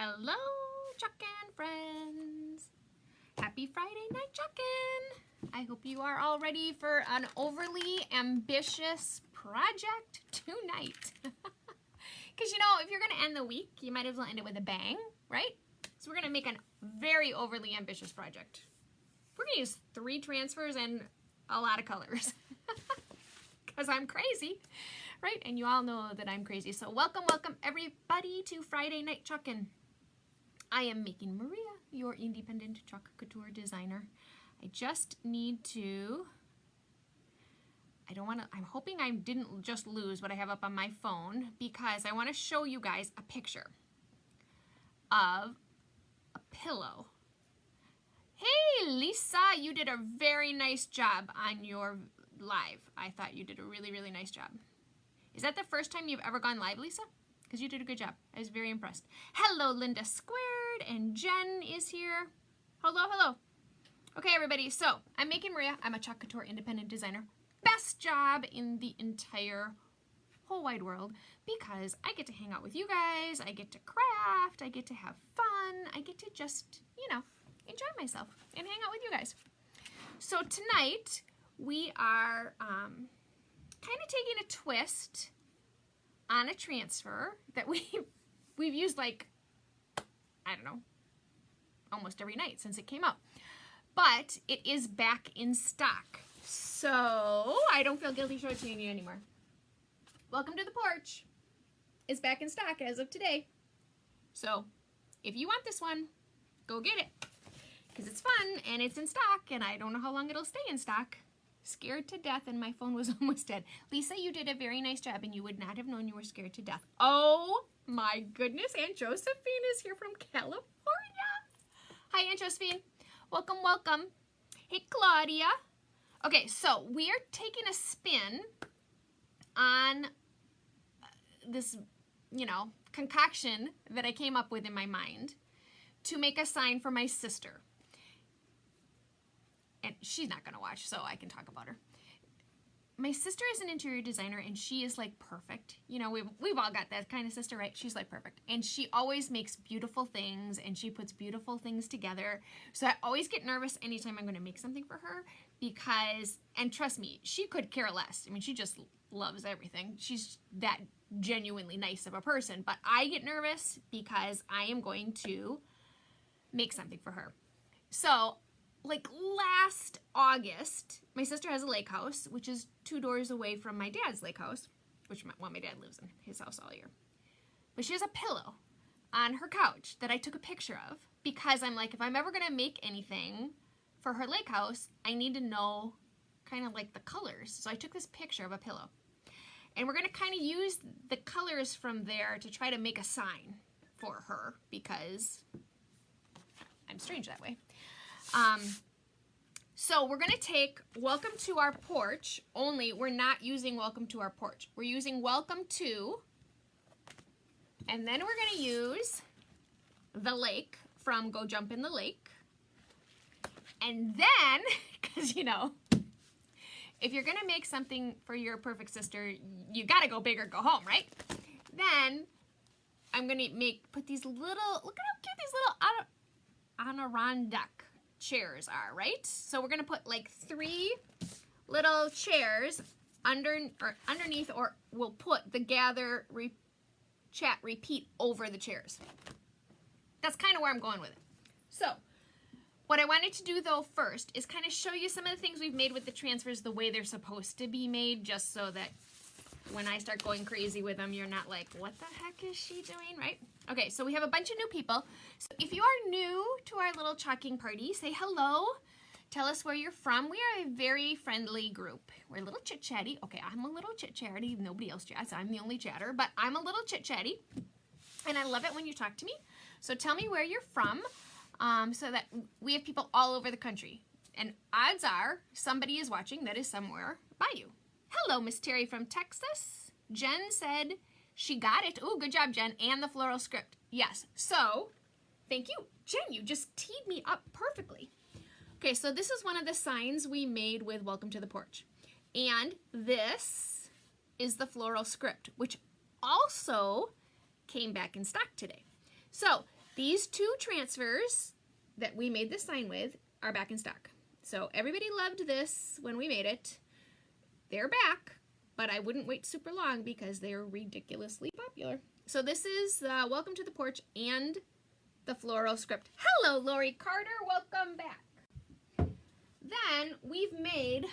Hello, Chuckin' friends. Happy Friday night, Chuckin'. I hope you are all ready for an overly ambitious project tonight. Because, if you're going to end the week, you might as well end it with a bang, right? So we're going to make a very overly ambitious project. We're going to use 3 transfers and a lot of colors. Because I'm crazy, right? And you all know that I'm crazy. So welcome everybody to Friday Night Chuckin'. I am making Maria, your independent Chalk Couture designer. I just need to, I'm hoping I didn't just lose what I have up on my phone, because I want to show you guys a picture of a pillow. Hey Lisa, you did a very nice job on your live. I thought you did a really, really nice job. Is that the first time you've ever gone live, Lisa? Because you did a good job. I was very impressed. Hello, Linda Squared, and Jen is here. Hello, hello. Okay, everybody, so I'm making Maria. I'm a Chalk Couture independent designer. Best job in the entire whole wide world, because I get to hang out with you guys, I get to craft, I get to have fun, I get to just, enjoy myself and hang out with you guys. So tonight, we are kind of taking a twist on a transfer that we've used, like, I don't know, almost every night since it came out. But it is back in stock. So I don't feel guilty showing you anymore. Welcome to the porch. It's back in stock as of today. So if you want this one, go get it. Because it's fun and it's in stock, and I don't know how long it'll stay in stock. Scared to death, and my phone was almost dead. Lisa, you did a very nice job, and you would not have known you were scared to death. Oh my goodness, Aunt Josephine is here from California. Hi, Aunt Josephine. Welcome, welcome. Hey, Claudia. Okay, so we are taking a spin on this, concoction that I came up with in my mind to make a sign for my sister. And she's not going to watch, so I can talk about her. My sister is an interior designer, and she is, like, perfect. We've all got that kind of sister, right? She's, like, perfect. And she always makes beautiful things, and she puts beautiful things together. So I always get nervous anytime I'm going to make something for her, because, and trust me, she could care less. I mean, she just loves everything. She's that genuinely nice of a person. But I get nervous because I am going to make something for her. So, like last August, my sister has a lake house, which is 2 doors away from my dad's lake house, my dad lives in his house all year. But she has a pillow on her couch that I took a picture of, because I'm like, if I'm ever going to make anything for her lake house, I need to know kind of like the colors. So I took this picture of a pillow. And we're going to kind of use the colors from there to try to make a sign for her, because I'm strange that way. So we're going to take Welcome to Our Porch, only we're not using Welcome to Our Porch. We're using Welcome to, and then we're going to use the lake from Go Jump in the Lake. And then, because, if you're going to make something for your perfect sister, you got to go big or go home, right? Then I'm going to put these little, look at how cute these little Adirondack chairs are, right? So we're going to put like 3 little chairs underneath, or we'll put the gather, chat, repeat over the chairs. That's kind of where I'm going with it. So what I wanted to do though first is kind of show you some of the things we've made with the transfers the way they're supposed to be made, just so that when I start going crazy with them, you're not like, what the heck is she doing, right? Okay, so we have a bunch of new people. So if you are new to our little chalking party, say hello. Tell us where you're from. We are a very friendly group. We're a little chit-chatty. Okay, I'm a little chit-chatty. Nobody else chats. I'm the only chatter, but I'm a little chit-chatty. And I love it when you talk to me. So tell me where you're from, so that we have people all over the country. And odds are somebody is watching that is somewhere by you. Hello, Miss Terry from Texas. Jen said she got it. Oh, good job, Jen. And the floral script. Yes. So, thank you. Jen, you just teed me up perfectly. Okay, so this is one of the signs we made with Welcome to the Porch. And this is the floral script, which also came back in stock today. So, These 2 transfers that we made this sign with are back in stock. So everybody loved this when we made it. They're back, but I wouldn't wait super long because they're ridiculously popular. So this is Welcome to the Porch and the floral script. Hello, Lori Carter. Welcome back. Then we've made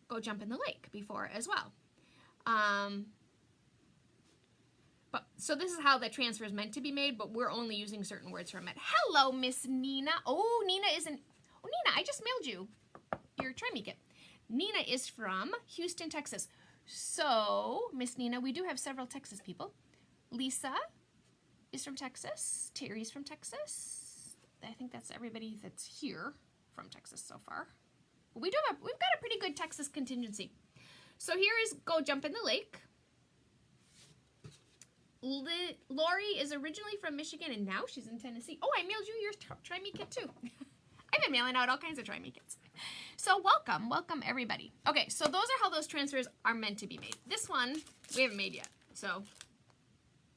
Go Jump in the Lake before as well. So this is how the transfer is meant to be made, but we're only using certain words from it. Hello, Miss Nina. Oh, Nina isn't. Oh, Nina, I just mailed you your Try Me Kit. Nina is from Houston, Texas. So, Miss Nina, we do have several Texas people. Lisa is from Texas. Terry's from Texas. I think that's everybody that's here from Texas so far. We've got a pretty good Texas contingency. So here is Go Jump in the Lake. Lori is originally from Michigan and now she's in Tennessee. Oh, I mailed you your Try Me Kit too. I've been mailing out all kinds of Try Me Kits. So welcome everybody. Okay, so those are how those transfers are meant to be made. This one we haven't made yet, so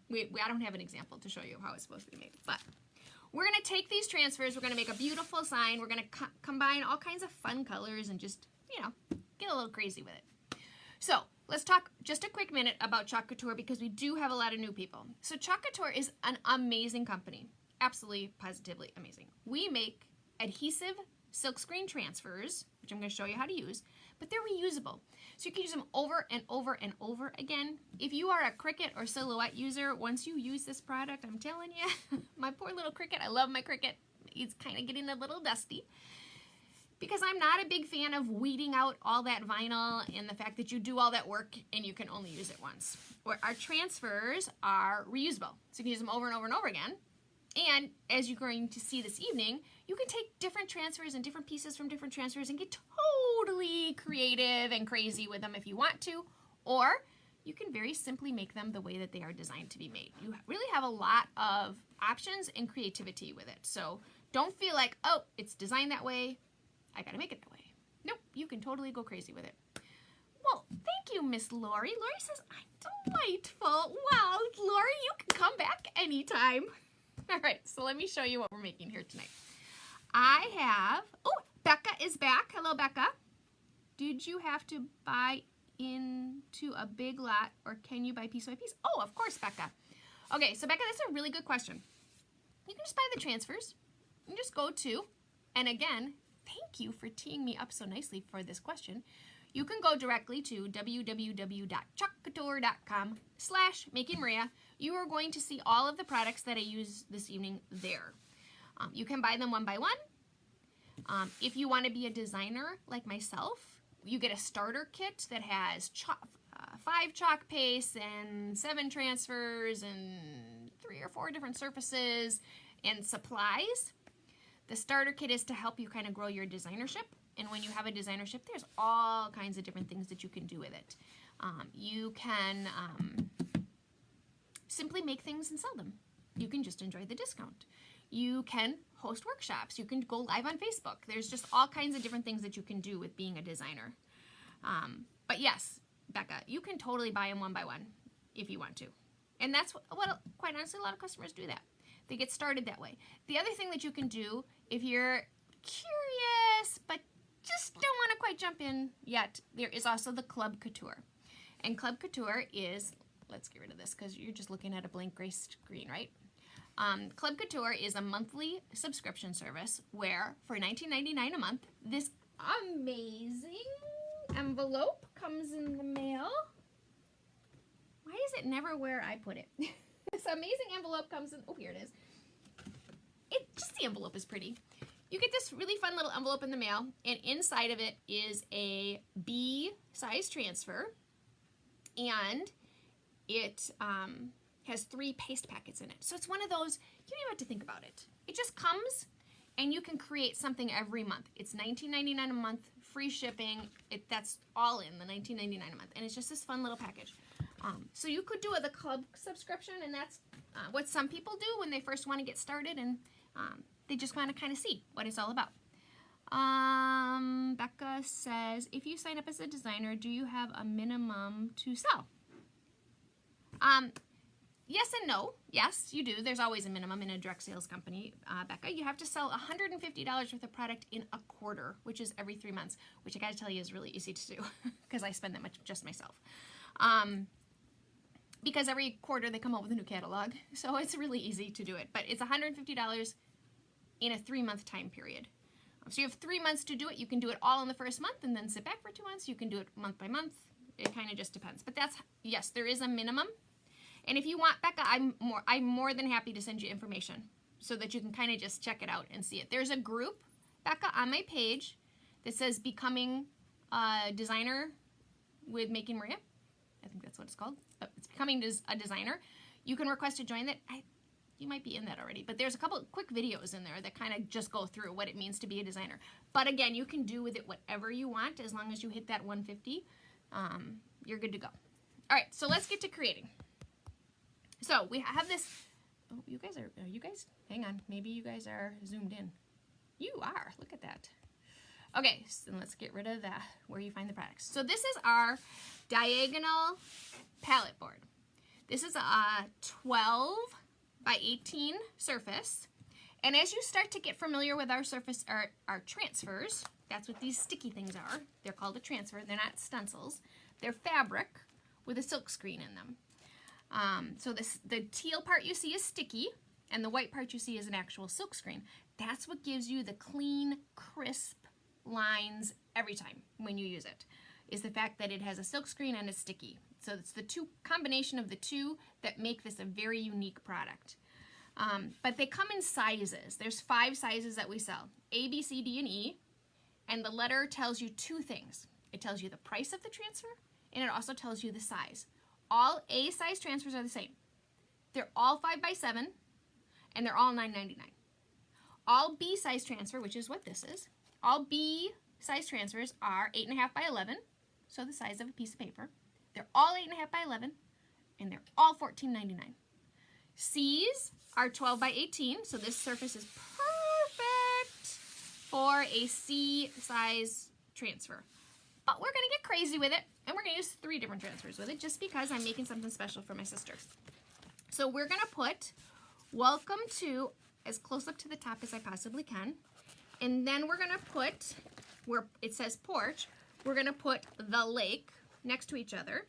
I don't have an example to show you how it's supposed to be made. But we're gonna take these transfers. We're gonna make a beautiful sign. We're gonna combine all kinds of fun colors and just get a little crazy with it. So let's talk just a quick minute about Chalk Couture because we do have a lot of new people. So Chalk Couture is an amazing company. Absolutely, positively amazing. We make adhesive silkscreen transfers, which I'm going to show you how to use, but they're reusable. So you can use them over and over and over again. If you are a Cricut or Silhouette user, once you use this product, I'm telling you, my poor little Cricut, I love my Cricut. He's kind of getting a little dusty. Because I'm not a big fan of weeding out all that vinyl and the fact that you do all that work and you can only use it once. Our transfers are reusable, so you can use them over and over and over again. And as you're going to see this evening, you can take different transfers and different pieces from different transfers and get totally creative and crazy with them if you want to, or you can very simply make them the way that they are designed to be made. You really have a lot of options and creativity with it. So don't feel like, oh, it's designed that way, I gotta make it that way. Nope, you can totally go crazy with it. Well, thank you, Miss Lori. Lori says, I'm delightful. Wow, Lori, you can come back anytime. All right, so let me show you what we're making here tonight. I have, oh, Becca is back. Hello, Becca. Did you have to buy into a big lot or can you buy piece by piece? Oh, of course, Becca. Okay, so Becca, that's a really good question. You can just buy the transfers. You can just go to, and again, thank you for teeing me up so nicely for this question. You can go directly to www.chalkcouture.com/makingmaria. You are going to see all of the products that I use this evening there. You can buy them one by one. If you want to be a designer like myself, you get a starter kit that has 5 chalk pastes and 7 transfers and 3 or 4 different surfaces and supplies. The starter kit is to help you kind of grow your designership. And when you have a designership, there's all kinds of different things that you can do with it. You can simply make things and sell them. You can just enjoy the discount. You can host workshops. You can go live on Facebook. There's just all kinds of different things that you can do with being a designer. But yes, Becca, you can totally buy them one by one if you want to. And that's what quite honestly, a lot of customers do that. They get started that way. The other thing that you can do if you're curious but just don't want to quite jump in yet, there is also the Club Couture. And Club Couture is, let's get rid of this because you're just looking at a blank gray screen, right? Club Couture is a monthly subscription service where for $19.99 a month, this amazing envelope comes in the mail. Why is it never where I put it? This amazing envelope comes in, oh, here it is. Just the envelope is pretty. You get this really fun little envelope in the mail, and inside of it is a B-size transfer, and it has 3 paste packets in it. So it's one of those, you don't even have to think about it. It just comes, and you can create something every month. It's $19.99 a month, free shipping. That's all in the $19.99 a month, and it's just this fun little package. So you could do the club subscription, and that's what some people do when they first want to get started, and they just want to kind of see what it's all about. Becca says, if you sign up as a designer, do you have a minimum to sell? yes and no. Yes, you do. There's always a minimum in a direct sales company, Becca. You have to sell $150 worth of product in a quarter, which is every 3 months, which I gotta tell you is really easy to do because I spend that much just myself. Because every quarter they come out with a new catalog, so it's really easy to do it. But it's $150 in a 3-month time period. So you have 3 months to do it. You can do it all in the first month and then sit back for 2 months. You can do it month by month. It kind of just depends. But that's, yes, there is a minimum. And if you want, Becca, I'm more than happy to send you information so that you can kind of just check it out and see it. There's a group, Becca, on my page that says Becoming a Designer with Making Maria. I think that's what it's called. It's Becoming a Designer. You can request to join that. You might be in that already, but there's a couple of quick videos in there that kind of just go through what it means to be a designer. But again, you can do with it whatever you want as long as you hit that 150. You're good to go. All right, so let's get to creating. So we have this. Oh, you guys? Hang on. Maybe you guys are zoomed in. You are. Look at that. Okay, so let's get rid of that, where you find the products. So this is our diagonal palette board. This is a 12 by 18 surface. And as you start to get familiar with our surface, our transfers, that's what these sticky things are. They're called a transfer. They're not stencils. They're fabric with a silk screen in them. So the teal part you see is sticky, and the white part you see is an actual silk screen. That's what gives you the clean, crisp lines every time when you use it, is the fact that it has a silk screen and it's sticky. So it's the combination of the two that make this a very unique product. But they come in sizes. There's 5 sizes that we sell: A, B, C, D, and E. And the letter tells you 2 things. It tells you the price of the transfer, and it also tells you the size. All A size transfers are the same. They're all 5 by 7, and they're all $9.99. All B size transfer, which is what this is, all B size transfers are 8.5 by 11, so the size of a piece of paper. They're all 8.5 by 11, and they're all $14.99. C's are 12 by 18, so this surface is perfect for a C size transfer. But we're gonna get crazy with it, and we're gonna use 3 different transfers with it just because I'm making something special for my sister. So we're gonna put welcome to as close up to the top as I possibly can. And then we're gonna put, where it says porch, we're gonna put the lake next to each other.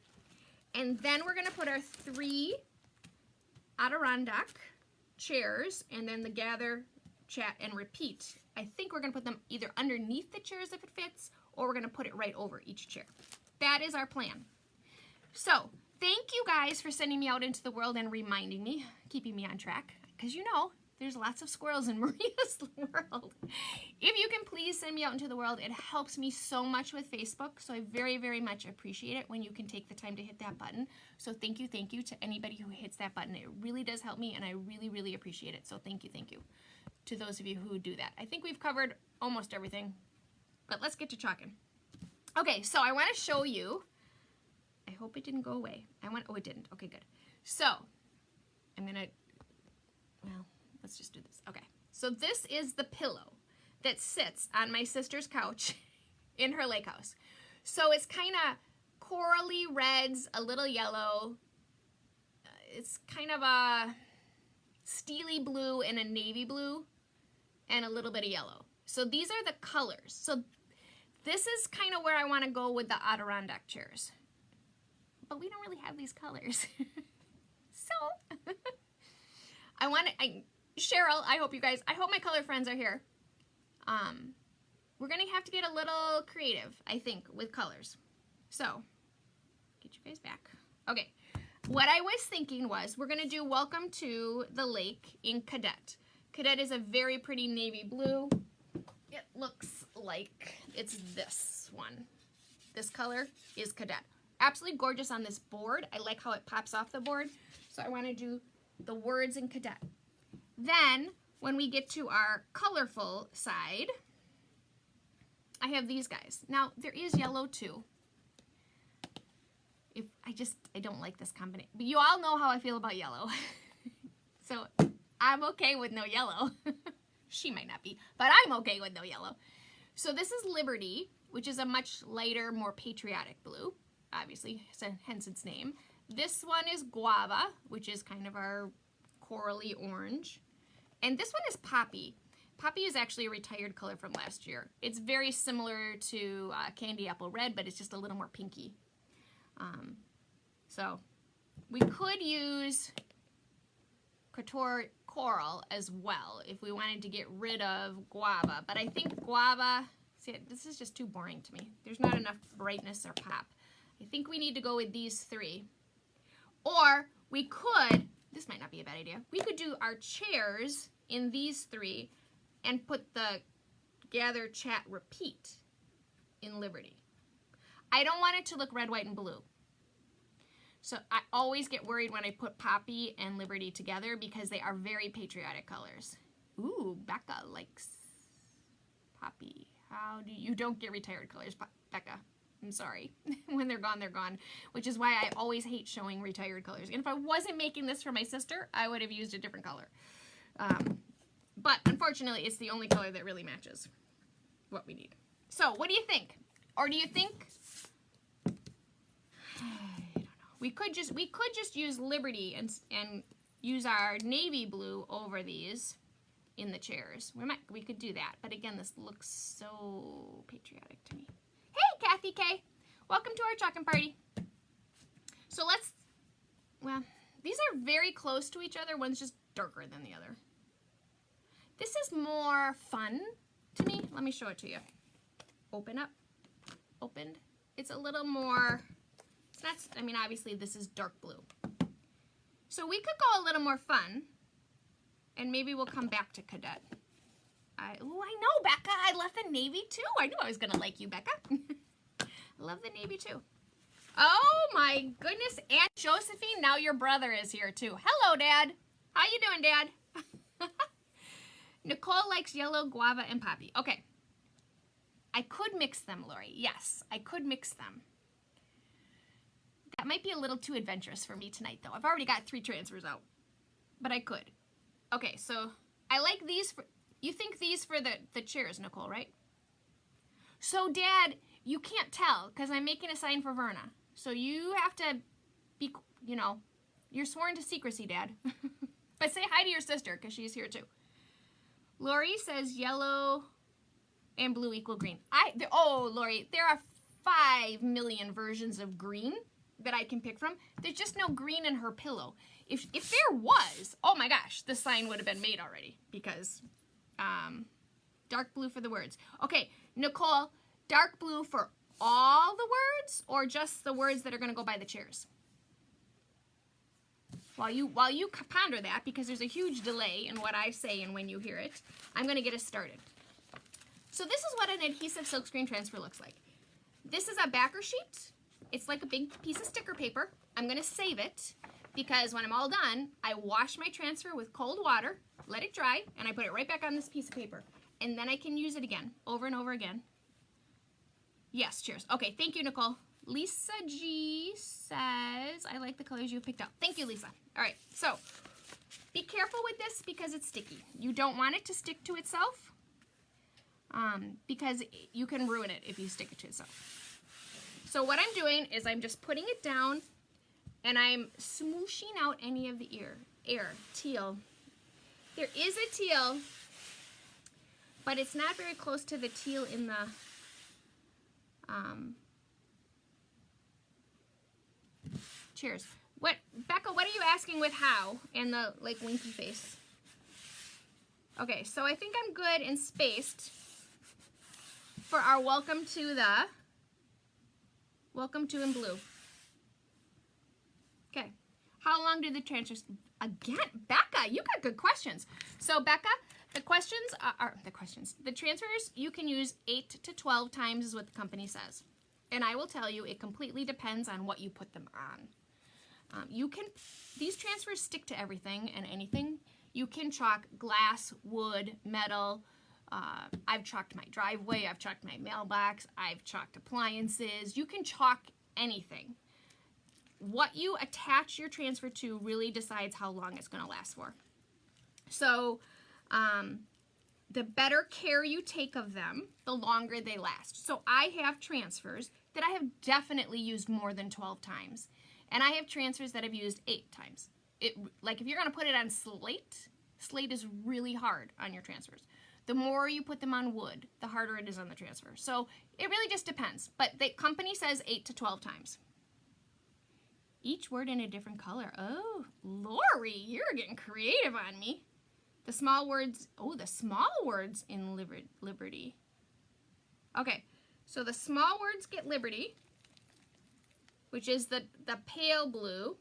And then we're gonna put our 3 Adirondack chairs, and then the gather, chat, and repeat. I think we're gonna put them either underneath the chairs if it fits, or we're gonna put it right over each chair. That is our plan. So thank you guys for sending me out into the world and reminding me, keeping me on track, because you know, there's lots of squirrels in Maria's world. If you can please send me out into the world, it helps me so much with Facebook. So I very, very much appreciate it when you can take the time to hit that button. So thank you to anybody who hits that button. It really does help me, and I really, really appreciate it. So thank you to those of you who do that. I think we've covered almost everything, but let's get to chalking. Okay, so I want to show you. I hope it didn't go away. Oh, it didn't. Okay, good. So I'm gonna, well, let's just do this. Okay, so this is the pillow that sits on my sister's couch in her lake house. So it's kind of corally reds, a little yellow. It's kind of a steely blue and a navy blue and a little bit of yellow. So these are the colors. So this is kind of where I want to go with the Adirondack chairs. But we don't really have these colors. So Cheryl, I hope my color friends are here. We're gonna have to get a little creative, I think, with colors. So, get you guys back. Okay, what I was thinking was we're gonna do Welcome to the Lake in Cadet. Cadet is a very pretty navy blue. It looks like it's this one. This color is Cadet. Absolutely gorgeous on this board. I like how it pops off the board. So I want to do the words in Cadet. Then, when we get to our colorful side, I have these guys. Now, there is yellow too. I don't like this combination. But you all know how I feel about yellow. So, I'm okay with no yellow. She might not be, but I'm okay with no yellow. So this is Liberty, which is a much lighter, more patriotic blue, obviously, so hence its name. This one is Guava, which is kind of our corally orange. And this one is Poppy. Poppy is actually a retired color from last year. It's very similar to Candy Apple Red, but it's just a little more pinky. So we could use Couture Coral as well if we wanted to get rid of Guava. But I think Guava, see, this is just too boring to me. There's not enough brightness or pop. I think we need to go with these three. Or we could, this might not be a bad idea, we could do our chairs in these three and put the Gather, Chat, Repeat in Liberty. I don't want it to look red, white, and blue. So I always get worried when I put Poppy and Liberty together because they are very patriotic colors. Ooh, Becca likes Poppy. How do you don't get retired colors, Becca? I'm sorry. When they're gone, which is why I always hate showing retired colors. And if I wasn't making this for my sister, I would have used a different color. But unfortunately, it's the only color that really matches what we need. So what do you think? Or do you think, I don't know, we could just use Liberty and use our navy blue over these in the chairs. We could do that. But again, this looks so patriotic to me. Hey, Kathy K. Welcome to our chalking party. So well, these are very close to each other. One's just darker than the other. This is more fun to me. Let me show it to you. Open up. Opened. It's a little more, it's not, I mean, obviously this is dark blue. So we could go a little more fun, and maybe we'll come back to Cadet. I know, Becca. I love the navy too. I knew I was going to like you, Becca. I love the navy too. Oh my goodness. Aunt Josephine, now your brother is here too. Hello, Dad. How you doing, Dad? Nicole likes yellow, guava, and poppy. Okay. I could mix them, Lori. Yes, I could mix them. That might be a little too adventurous for me tonight, though. I've already got 3 transfers out. But I could. Okay, so I like these for... You think these for the chairs, Nicole, right? So, Dad, you can't tell because I'm making a sign for Verna. So you have to be, you know, you're sworn to secrecy, Dad. But say hi to your sister because she's here too. Lori says yellow and blue equal green. Oh, Lori, there are 5 million versions of green that I can pick from. There's just no green in her pillow. If there was, oh my gosh, this sign would have been made already because dark blue for the words. Okay, Nicole, dark blue for all the words or just the words that are going to go by the chairs? While you ponder that, because there's a huge delay in what I say and when you hear it, I'm going to get us started. So this is what an adhesive silkscreen transfer looks like. This is a backer sheet. It's like a big piece of sticker paper. I'm going to save it because when I'm all done, I wash my transfer with cold water, let it dry, and I put it right back on this piece of paper. And then I can use it again, over and over again. Yes, cheers. Okay, thank you, Nicole. Lisa G says, I like the colors you picked out. Thank you, Lisa. All right, so be careful with this because it's sticky. You don't want it to stick to itself because you can ruin it if you stick it to itself. So what I'm doing is I'm just putting it down and I'm smooshing out any of the air, teal. There is a teal, but it's not very close to the teal in the cheers. What, Becca, what are you asking with how and the like winky face? Okay, so I think I'm good and spaced for our welcome to in blue. Okay, how long do the transfers, again, Becca, you got good questions. So Becca, the transfers you can use 8 to 12 times is what the company says. And I will tell you, it completely depends on what you put them on. These transfers stick to everything and anything. You can chalk glass, wood, metal. I've chalked my driveway, I've chalked my mailbox, I've chalked appliances. You can chalk anything. What you attach your transfer to really decides how long it's going to last for. So the better care you take of them, the longer they last. So I have transfers that I have definitely used more than 12 times. And I have transfers that I've used 8 times. Like if you're going to put it on slate is really hard on your transfers. The more you put them on wood, the harder it is on the transfer. So it really just depends. But the company says 8 to 12 times. Each word in a different color. Oh, Lori, you're getting creative on me. The small words, the small words in Liberty. Okay, so the small words get Liberty, which is the pale blue.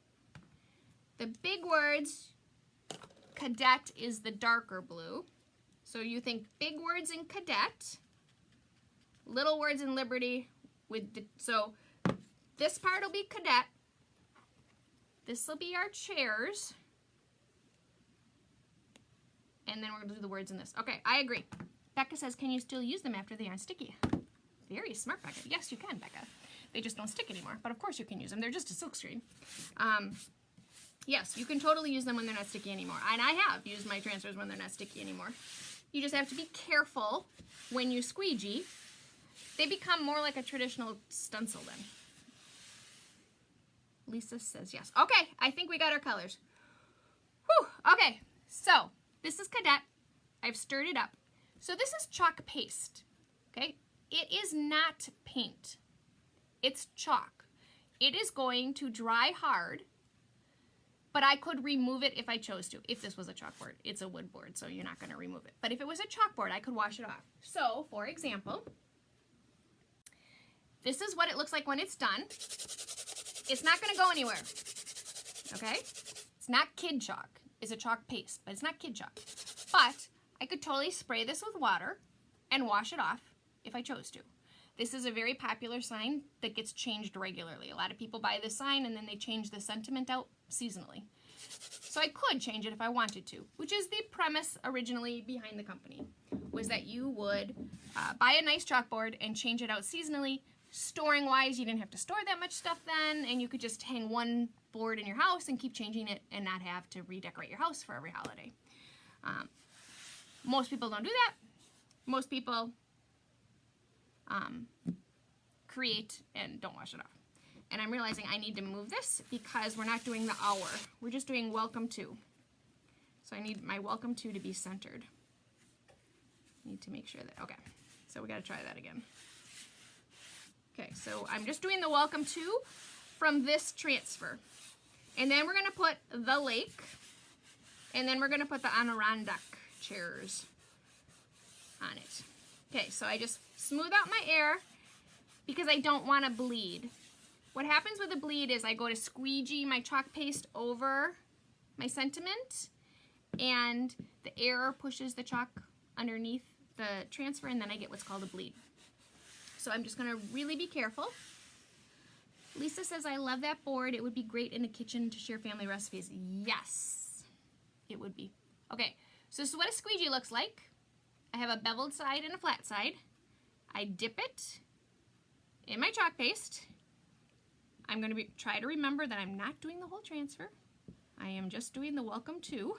The big words, Cadet, is the darker blue. So you think big words in Cadet, little words in Liberty. So this part will be Cadet. This will be our chairs. And then we're going to do the words in this. Okay, I agree. Becca says, can you still use them after they aren't sticky? Very smart, Becca. Yes, you can, Becca. They just don't stick anymore. But of course you can use them. They're just a silk screen. Yes, you can totally use them when they're not sticky anymore. And I have used my transfers when they're not sticky anymore. You just have to be careful when you squeegee. They become more like a traditional stencil then. Lisa says yes. Okay, I think we got our colors. Whew, okay, so this is Cadet. I've stirred it up. So this is chalk paste, okay? It is not paint. It's chalk. It is going to dry hard, but I could remove it if I chose to. If this was a chalkboard, it's a wood board, so you're not going to remove it. But if it was a chalkboard, I could wash it off. So, for example, this is what it looks like when it's done. It's not going to go anywhere, okay? It's not kid chalk. It's a chalk paste, but it's not kid chalk. But I could totally spray this with water and wash it off if I chose to. This is a very popular sign that gets changed regularly. A lot of people buy this sign and then they change the sentiment out seasonally. So I could change it if I wanted to, which is the premise originally behind the company, was that you would buy a nice chalkboard and change it out seasonally. Storing wise, you didn't have to store that much stuff then, and you could just hang one board in your house and keep changing it and not have to redecorate your house for every holiday. Most people don't do that. Most people create and don't wash it off. And I'm realizing I need to move this because we're not doing the hour. We're just doing welcome to. So I need my welcome to be centered. Need to make sure that, okay. So we got to try that again. Okay, so I'm just doing the welcome to from this transfer. And then we're going to put the lake. And then we're going to put the Adirondack chairs on it. Okay, so I just smooth out my air because I don't want to bleed. What happens with a bleed is I go to squeegee my chalk paste over my sentiment and the air pushes the chalk underneath the transfer and then I get what's called a bleed. So I'm just going to really be careful. Lisa says, I love that board. It would be great in a kitchen to share family recipes. Yes, it would be. Okay, so this is what a squeegee looks like. I have a beveled side and a flat side. I dip it in my chalk paste. I'm going to try to remember that I'm not doing the whole transfer. I am just doing the welcome to,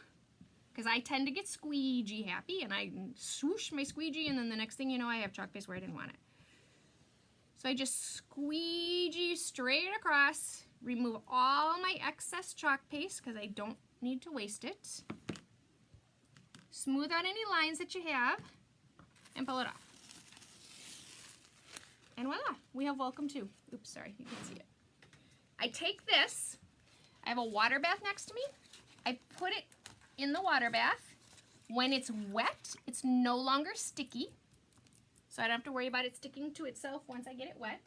because I tend to get squeegee happy and I swoosh my squeegee and then the next thing you know I have chalk paste where I didn't want it. So I just squeegee straight across, remove all my excess chalk paste because I don't need to waste it. Smooth out any lines that you have and pull it off. And voila, we have welcome to. Oops, sorry, you can't see it. I take this, I have a water bath next to me. I put it in the water bath. When it's wet, it's no longer sticky. So I don't have to worry about it sticking to itself once I get it wet.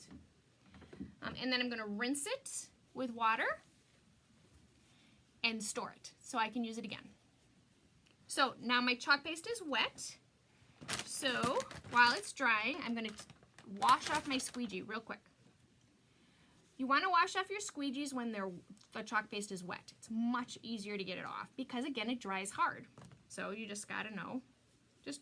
And then I'm going to rinse it with water and store it so I can use it again. So now my chalk paste is wet. So while it's drying, I'm going to wash off my squeegee real quick. You want to wash off your squeegees when the chalk paste is wet. It's much easier to get it off because, again, it dries hard. So you just got to know. Just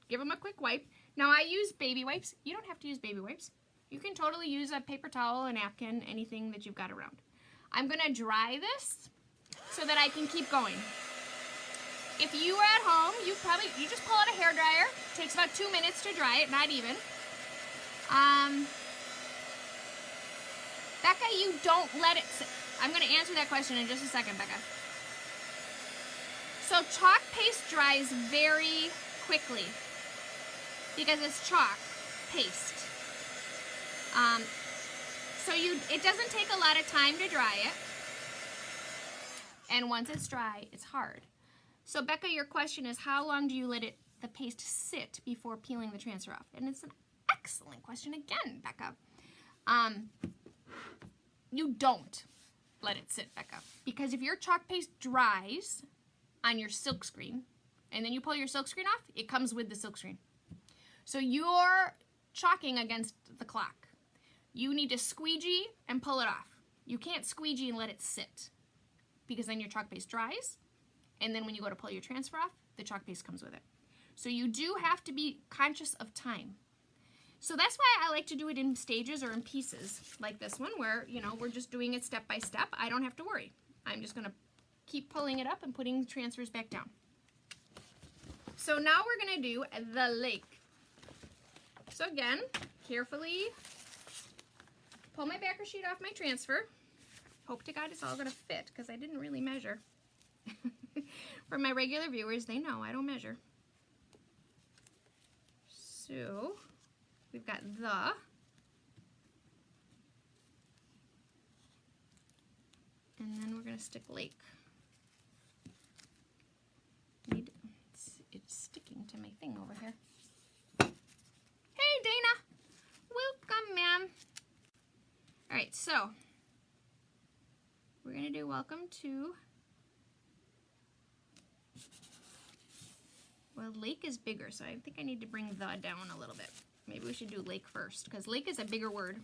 give them a quick wipe. Now I use baby wipes. You don't have to use baby wipes. You can totally use a paper towel, a napkin, anything that you've got around. I'm going to dry this so that I can keep going. If you are at home, you just pull out a hairdryer. It takes about 2 minutes to dry it, not even. Becca, you don't let it sit. I'm going to answer that question in just a second, Becca. So chalk paste dries very quickly because it's chalk paste. So it doesn't take a lot of time to dry it. And once it's dry, it's hard. So Becca, your question is, how long do you let the paste sit before peeling the transfer off? And it's an excellent question again, Becca. You don't let it sit, Becca, because if your chalk paste dries on your silk screen and then you pull your silk screen off, it comes with the silk screen. So you're chalking against the clock. You need to squeegee and pull it off. You can't squeegee and let it sit because then your chalk paste dries, and then when you go to pull your transfer off, the chalk paste comes with it. So you do have to be conscious of time. So that's why I like to do it in stages or in pieces like this one where, you know, we're just doing it step by step. I don't have to worry. I'm just going to keep pulling it up and putting the transfers back down. So now we're going to do the lake. So again, carefully pull my backer sheet off my transfer. Hope to God it's all going to fit because I didn't really measure. For my regular viewers, they know I don't measure. So we've got the, and then we're going to stick lake. It's sticking to my thing over here. Hey, Dana. Welcome, ma'am. All right, so we're going to do welcome to, well, lake is bigger, so I think I need to bring the down a little bit. Maybe we should do lake first, because lake is a bigger word.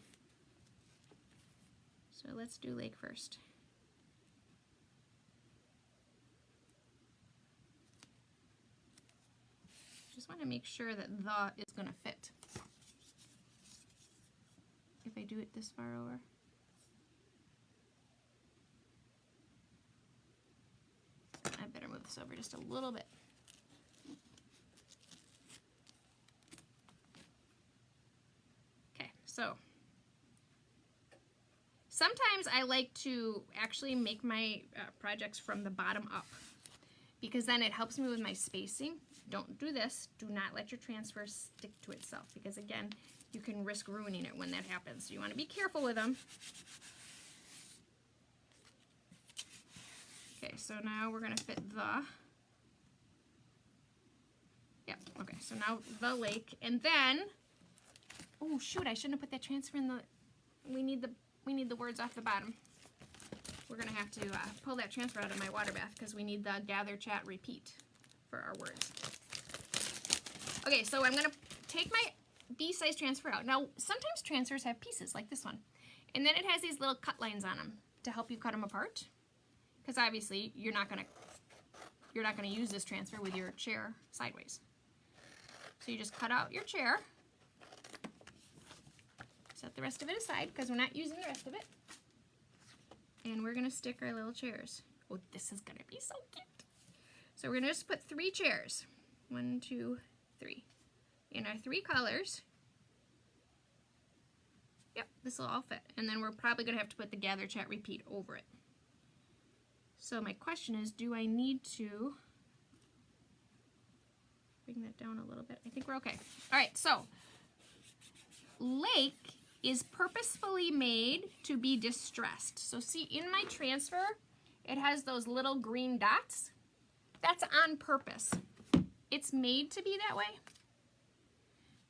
So let's do lake first. Just want to make sure that the is going to fit. If I do it this far over. I better move this over just a little bit. Okay, so sometimes I like to actually make my projects from the bottom up because then it helps me with my spacing. Don't do this. Do not let your transfer stick to itself because again, you can risk ruining it when that happens. So you want to be careful with them. Okay, so now we're going to fit the, yep, okay, so now the lake, and then, oh shoot, I shouldn't have put that transfer in the, we need the words off the bottom. We're going to have to pull that transfer out of my water bath because we need the gather, chat, repeat for our words. Okay, so I'm going to take my B-size transfer out. Now, sometimes transfers have pieces like this one, and then it has these little cut lines on them to help you cut them apart. Because obviously you're not gonna use this transfer with your chair sideways. So you just cut out your chair, set the rest of it aside because we're not using the rest of it, and we're gonna stick our little chairs. Oh, this is gonna be so cute. So we're gonna just put 3 chairs, 1, 2, 3, in our 3 colors. Yep, this will all fit, and then we're probably gonna have to put the gather, chat, repeat over it. So my question is, do I need to bring that down a little bit? I think we're okay. All right, so lake is purposefully made to be distressed. So see, in my transfer, it has those little green dots. That's on purpose. It's made to be that way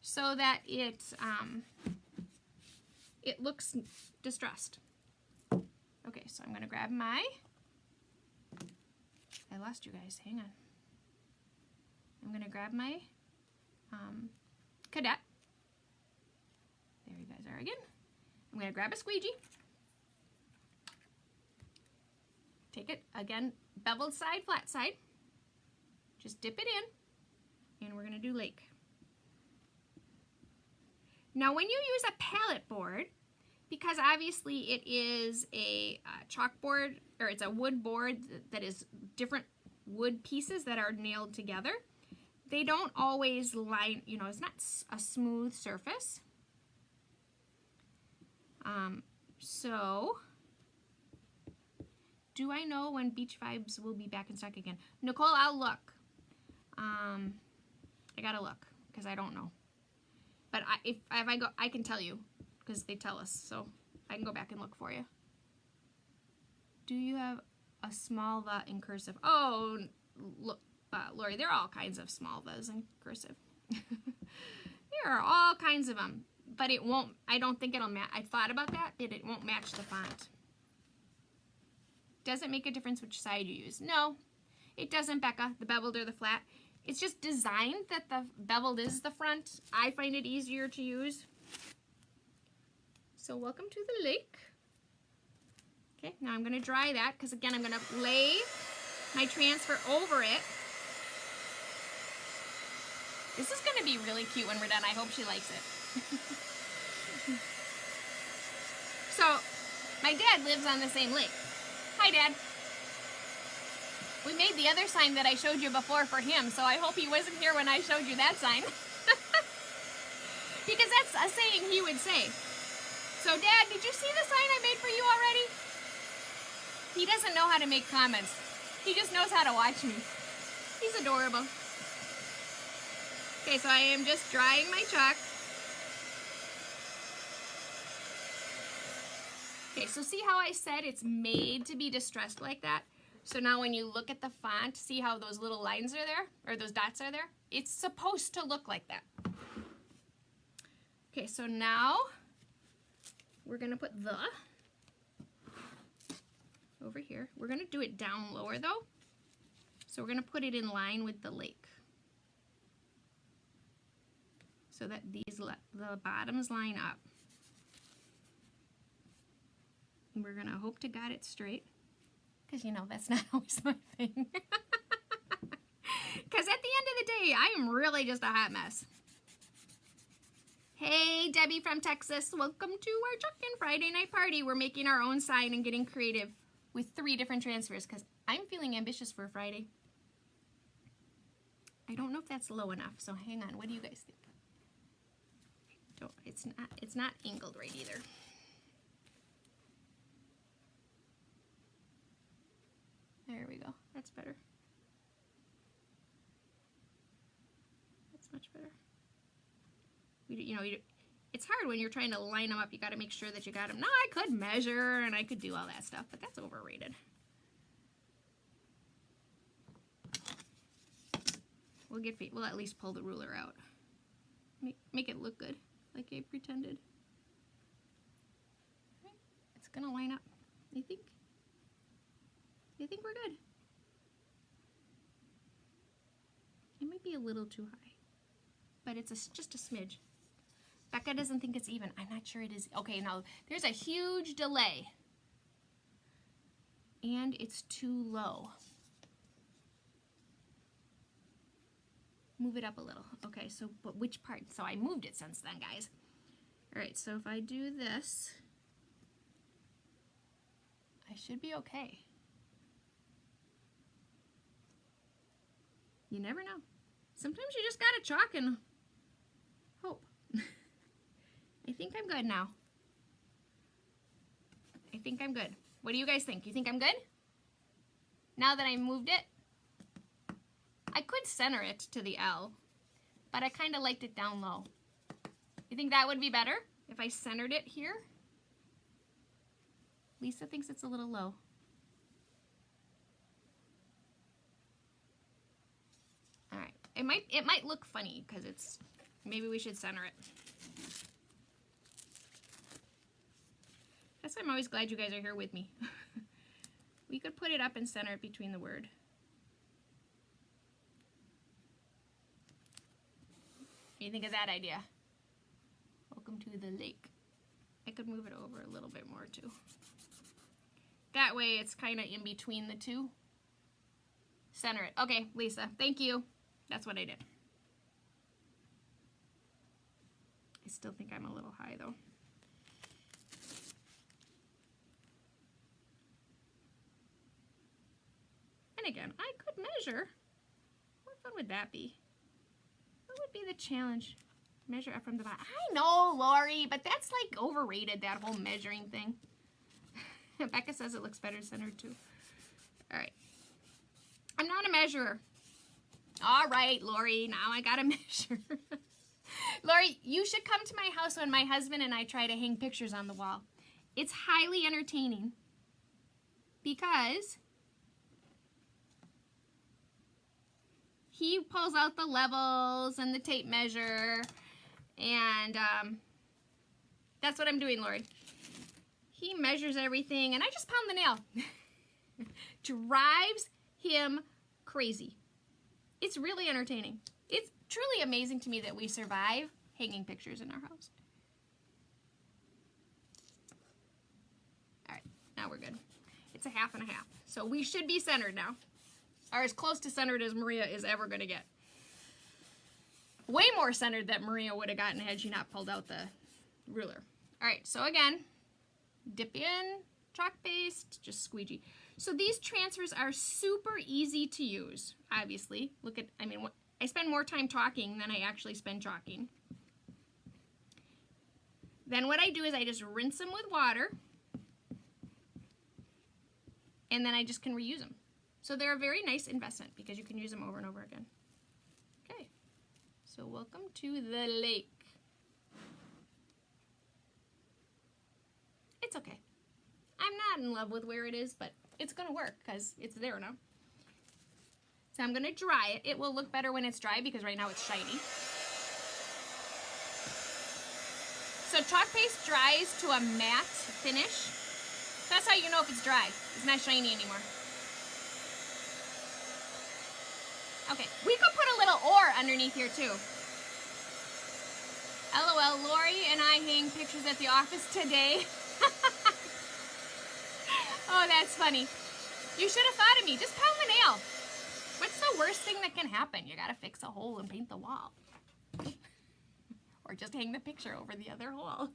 so that it looks distressed. Okay, so I'm going to grab my, I lost you guys, hang on. I'm going to grab my cadet. There you guys are again. I'm going to grab a squeegee. Take it, again, beveled side, flat side. Just dip it in, and we're going to do lake. Now when you use a palette board, because obviously it is a chalkboard, or it's a wood board that is different wood pieces that are nailed together, they don't always line, you know, it's not a smooth surface. So Do I know when Beach Vibes will be back in stock again? Nicole, I'll look. I gotta look because I don't know. But if I go, I can tell you because they tell us. So I can go back and look for you. Do you have a small va in cursive? Oh, look, Lori, there are all kinds of small vas in cursive. There are all kinds of them. But it won't, I don't think it'll match. I thought about that, but it won't match the font. Does it make a difference which side you use? No, it doesn't, Becca, the beveled or the flat. It's just designed that the beveled is the front. I find it easier to use. So welcome to the lake. Okay, now I'm gonna dry that because again, I'm gonna lay my transfer over it. This is gonna be really cute when we're done. I hope she likes it. So, my dad lives on the same lake. Hi, Dad. We made the other sign that I showed you before for him, so I hope he wasn't here when I showed you that sign. Because that's a saying he would say. So, Dad, did you see the sign I made for you already? He doesn't know how to make comments. He just knows how to watch me. He's adorable. Okay, so I am just drying my chalk. Okay, so see how I said it's made to be distressed like that? So now when you look at the font, see how those little lines are there? Or those dots are there? It's supposed to look like that. Okay, so now we're gonna put the over here. We're gonna do it down lower though. So we're gonna put it in line with the lake. So that the bottoms line up. And we're gonna hope to God it's straight. Because you know, that's not always my thing. Because at the end of the day, I am really just a hot mess. Hey, Debbie from Texas. Welcome to our Chuckin' Friday night party. We're making our own sign and getting creative with 3 different transfers because I'm feeling ambitious for Friday. I don't know if that's low enough, so hang on. What do you guys think? It's not angled right either. There we go. That's better. That's much better. It's hard when you're trying to line them up. You got to make sure that you got them. Now I could measure and I could do all that stuff, but that's overrated. We'll at least pull the ruler out. Make it look good, like I pretended. Okay. It's gonna line up, I think. I think we're good. It might be a little too high, but it's just a smidge. Becca doesn't think it's even. I'm not sure it is. Okay, now there's a huge delay. And it's too low. Move it up a little. Okay, so but which part? So I moved it since then, guys. All right, so if I do this, I should be okay. You never know. Sometimes you just gotta chalk and hope. I think I'm good now. I think I'm good. What do you guys think? You think I'm good? Now that I moved it? I could center it to the L, but I kind of liked it down low. You think that would be better if I centered it here? Lisa thinks it's a little low. All right, it might look funny because it's, maybe we should center it. That's why I'm always glad you guys are here with me. We could put it up and center it between the word. What do you think of that idea? Welcome to the lake. I could move it over a little bit more too. That way it's kind of in between the two. Center it. Okay, Lisa, thank you. That's what I did. I still think I'm a little high though. And again, I could measure. What fun would that be? What would be the challenge? Measure up from the bottom. I know, Lori, but that's like overrated, that whole measuring thing. Becca says it looks better centered too. All right. I'm not a measurer. All right, Lori, now I gotta measure. Lori, you should come to my house when my husband and I try to hang pictures on the wall. It's highly entertaining because he pulls out the levels and the tape measure, and that's what I'm doing, Lori. He measures everything, and I just pound the nail. Drives him crazy. It's really entertaining. It's truly amazing to me that we survive hanging pictures in our house. All right, now we're good. It's a half and a half. So we should be centered now. Or as close to centered as Maria is ever going to get. Way more centered than Maria would have gotten had she not pulled out the ruler. All right, so again, dip in, chalk paste, just squeegee. So these transfers are super easy to use, obviously. Look at, I mean, I spend more time talking than I actually spend chalking. Then what I do is I just rinse them with water, and then I just can reuse them. So they're a very nice investment because you can use them over and over again. Okay, so welcome to the lake. It's okay. I'm not in love with where it is, but it's gonna work because it's there now. So I'm gonna dry it. It will look better when it's dry because right now it's shiny. So chalk paste dries to a matte finish. That's how you know if it's dry. It's not shiny anymore. Okay, we could put a little ore underneath here too. LOL, Lori and I hang pictures at the office today. Oh, that's funny. You should have thought of me. Just pound the nail. What's the worst thing that can happen? You gotta fix a hole and paint the wall. Or just hang the picture over the other hole.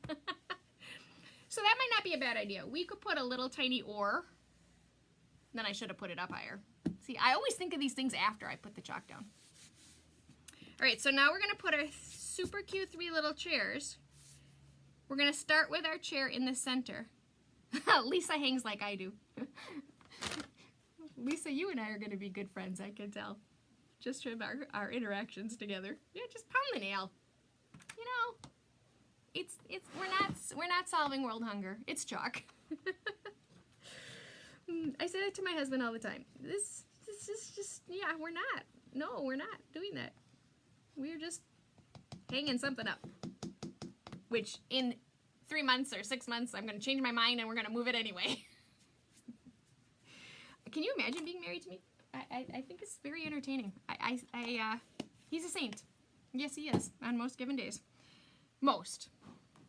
So that might not be a bad idea. We could put a little tiny ore. Then I should have put it up higher. See, I always think of these things after I put the chalk down. All right, so now we're gonna put our super cute 3 little chairs. We're gonna start with our chair in the center. Lisa hangs like I do. Lisa, you and I are gonna be good friends, I can tell. Just from our interactions together. Yeah, just pound the nail. You know, we're not solving world hunger. It's chalk. I say that to my husband all the time. This is just, yeah, we're not. No, we're not doing that. We're just hanging something up. Which in 3 months or 6 months, I'm going to change my mind and we're going to move it anyway. Can you imagine being married to me? I think it's very entertaining. He's a saint. Yes, he is, on most given days. Most.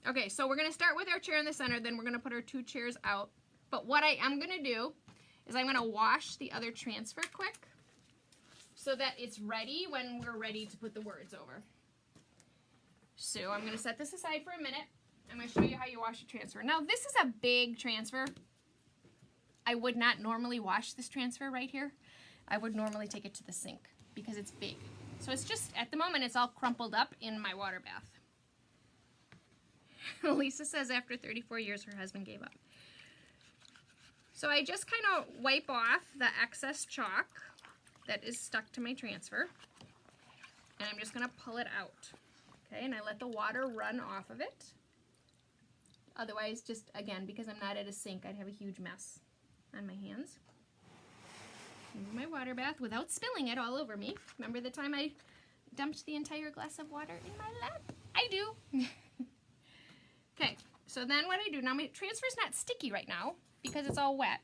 Okay, so we're going to start with our chair in the center, then we're going to put our 2 chairs out. But what I am going to do is I'm going to wash the other transfer quick so that it's ready when we're ready to put the words over. So I'm going to set this aside for a minute. I'm going to show you how you wash a transfer. Now this is a big transfer. I would not normally wash this transfer right here. I would normally take it to the sink because it's big. So it's just, at the moment, it's all crumpled up in my water bath. Lisa says after 34 years her husband gave up. So I just kind of wipe off the excess chalk that is stuck to my transfer. And I'm just going to pull it out. Okay, and I let the water run off of it. Otherwise, just, again, because I'm not at a sink, I'd have a huge mess on my hands. Into my water bath without spilling it all over me. Remember the time I dumped the entire glass of water in my lap? I do. Okay, so then what I do, now my transfer's not sticky right now because it's all wet.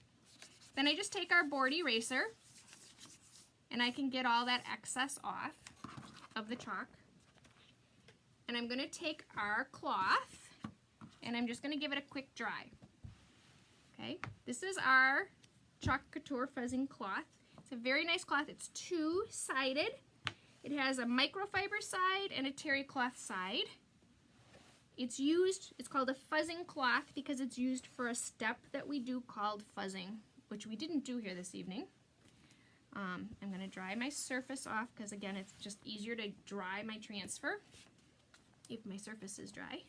Then I just take our board eraser and I can get all that excess off of the chalk. And I'm going to take our cloth and I'm just going to give it a quick dry. Okay, this is our Chalk Couture fuzzing cloth. It's a very nice cloth. It's 2-sided. It has a microfiber side and a terry cloth side. It's called a fuzzing cloth because it's used for a step that we do called fuzzing, which we didn't do here this evening. I'm going to dry my surface off because, again, it's just easier to dry my transfer if my surface is dry.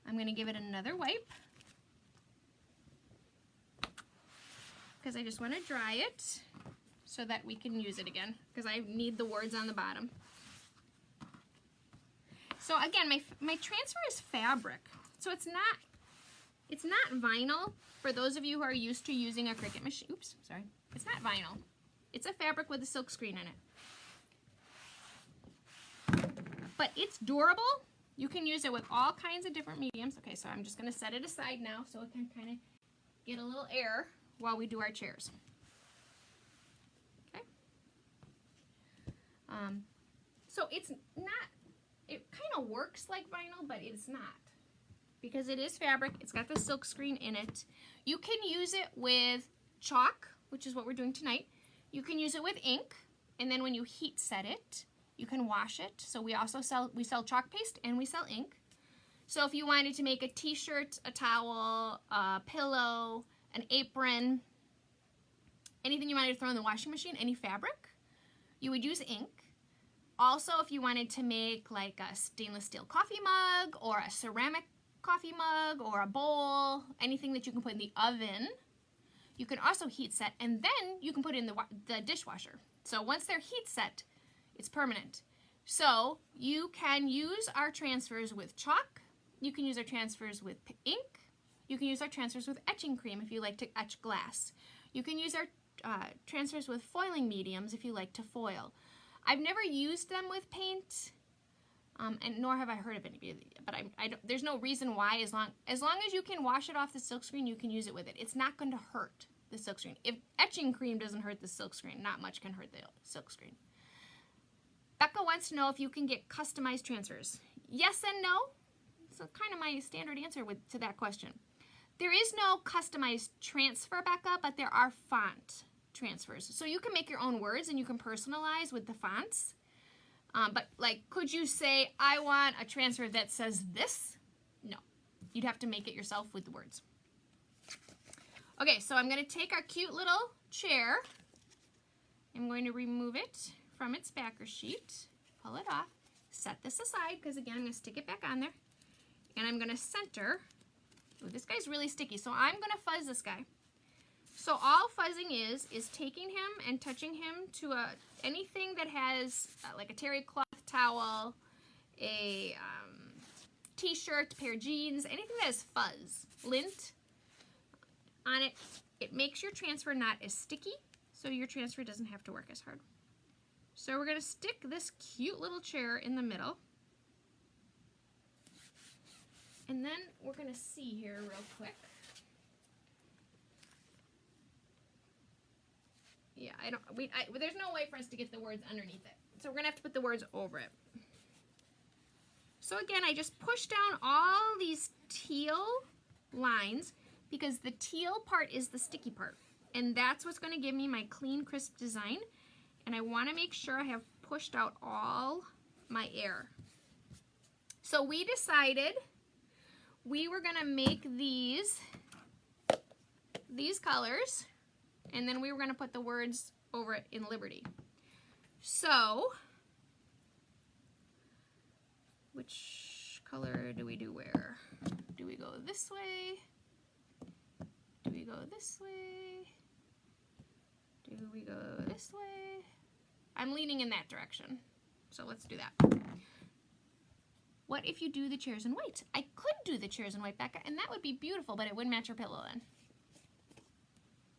I'm going to give it another wipe. because I just want to dry it so that we can use it again, because I need the words on the bottom. So again, my transfer is fabric, so it's not vinyl. For those of you who are used to using a Cricut machine, oops, sorry, it's not vinyl. It's a fabric with a silk screen in it. But it's durable. You can use it with all kinds of different mediums. Okay, so I'm just going to set it aside now so it can kind of get a little air while we do our chairs. Okay. So it's not, it kind of works like vinyl, but it's not. Because it is fabric, it's got the silk screen in it. You can use it with chalk, which is what we're doing tonight. You can use it with ink, and then when you heat set it, you can wash it. So we also sell chalk paste and we sell ink. So if you wanted to make a t-shirt, a towel, a pillow, an apron, anything you wanted to throw in the washing machine, any fabric, you would use ink. Also, if you wanted to make like a stainless steel coffee mug or a ceramic coffee mug or a bowl, anything that you can put in the oven, you can also heat set, and then you can put it in the dishwasher. So once they're heat set, it's permanent. So you can use our transfers with chalk, you can use our transfers with ink, you can use our transfers with etching cream if you like to etch glass. You can use our transfers with foiling mediums if you like to foil. I've never used them with paint, and nor have I heard of any, but there's no reason why. As long as you can wash it off the silk screen, you can use it with it. It's not going to hurt the silk screen. If etching cream doesn't hurt the silk screen, not much can hurt the silk screen. Becca wants to know if you can get customized transfers. Yes and no. So kind of my standard answer to that question. There is no customized transfer, Becca, but there are font transfers. So you can make your own words and you can personalize with the fonts. But like, could you say, I want a transfer that says this? No. You'd have to make it yourself with the words. Okay, so I'm going to take our cute little chair. I'm going to remove it from its backer sheet, pull it off, set this aside, because again, I'm going to stick it back on there, and I'm going to center. Ooh, this guy's really sticky, so I'm going to fuzz this guy. So all fuzzing is taking him and touching him to anything that has like a terry cloth towel, a t-shirt, pair of jeans, anything that has fuzz, lint on it. It makes your transfer not as sticky, so your transfer doesn't have to work as hard. So we're going to stick this cute little chair in the middle. And then we're going to see here real quick. Yeah, there's no way for us to get the words underneath it. So we're going to have to put the words over it. So again, I just push down all these teal lines because the teal part is the sticky part. And that's what's going to give me my clean, crisp design. And I want to make sure I have pushed out all my air. So we decided we were going to make these colors, and then we were going to put the words over it in Liberty. So, which color do we do where? Do we go this way? Do we go this way? Do we go this way? I'm leaning in that direction, so let's do that. What if you do the chairs in white? I could do the chairs in white, Becca, and that would be beautiful, but it wouldn't match your pillow then.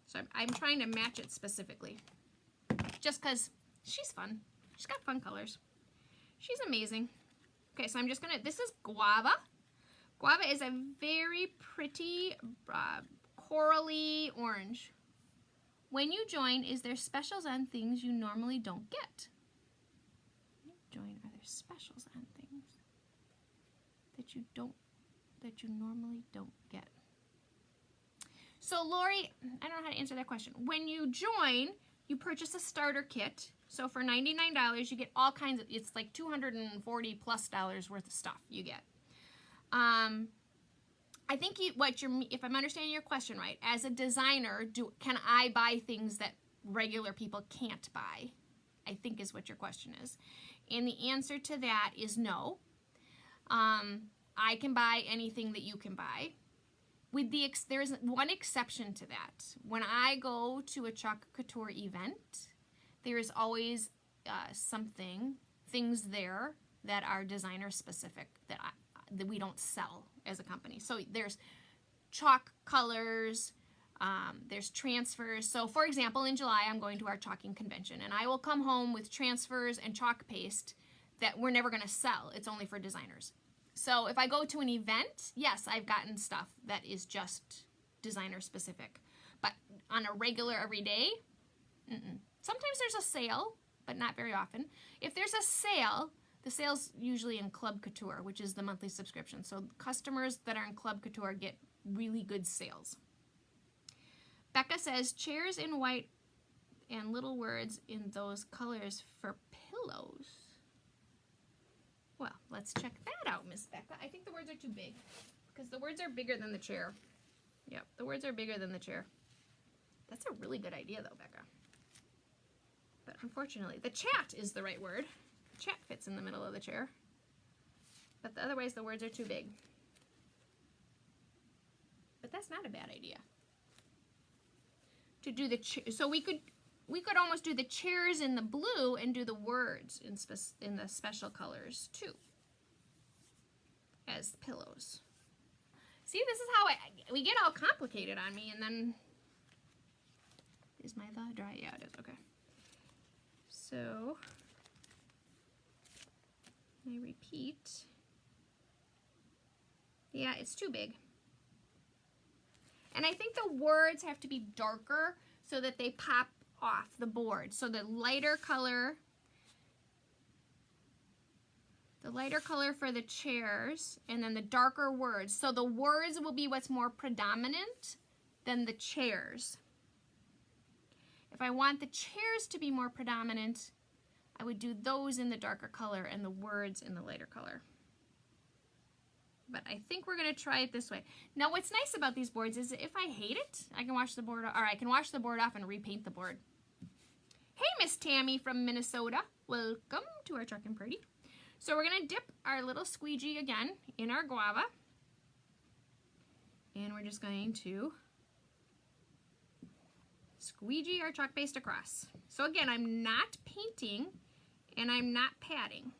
So I'm trying to match it specifically, just because she's fun. She's got fun colors. She's amazing. Okay, so I'm just gonna, this is Guava. Guava is a very pretty corally orange. When you join, is there specials on things you normally don't get? When you join, are there specials on things that you normally don't get? So Lori, I don't know how to answer that question. When you join, you purchase a starter kit. So for $99, you get all kinds of, it's like $240 plus worth of stuff you get. I think if I'm understanding your question right, as a designer, can I buy things that regular people can't buy? I think is what your question is. And the answer to that is no. I can buy anything that you can buy. there's one exception to that. When I go to a Chalk Couture event, there is always things there that are designer specific that we don't sell as a company. So there's chalk colors, there's transfers. So for example, in July, I'm going to our chalking convention, and I will come home with transfers and chalk paste that we're never going to sell. It's only for designers. So if I go to an event, yes, I've gotten stuff that is just designer specific. But on a regular everyday, sometimes there's a sale, but not very often. If there's a sale, the sale's usually in Club Couture, which is the monthly subscription. So customers that are in Club Couture get really good sales. Becca says, chairs in white and little words in those colors for pillows. Well, let's check that out, Miss Becca. I think the words are too big because the words are bigger than the chair. Yep, the words are bigger than the chair. That's a really good idea though, Becca. But unfortunately, the chat is the right word. The chat fits in the middle of the chair. But otherwise, the words are too big. But that's not a bad idea. To do the so we could almost do the chairs in the blue and do the words in the special colors too as pillows. See, this is how we get all complicated on me, and then is my the dry? Yeah, it is. Okay. So I repeat. Yeah, it's too big. And I think the words have to be darker so that they pop off the board. So the lighter color for the chairs, and then the darker words. So the words will be what's more predominant than the chairs. If I want the chairs to be more predominant, I would do those in the darker color and the words in the lighter color. But I think we're going to try it this way. Now, what's nice about these boards is if I hate it, I can wash the board off, or I can wash the board off and repaint the board. Hey, Miss Tammy from Minnesota. Welcome to our Chalk and Party. So we're going to dip our little squeegee again in our guava. And we're just going to squeegee our chalk paste across. So again, I'm not painting and I'm not patting.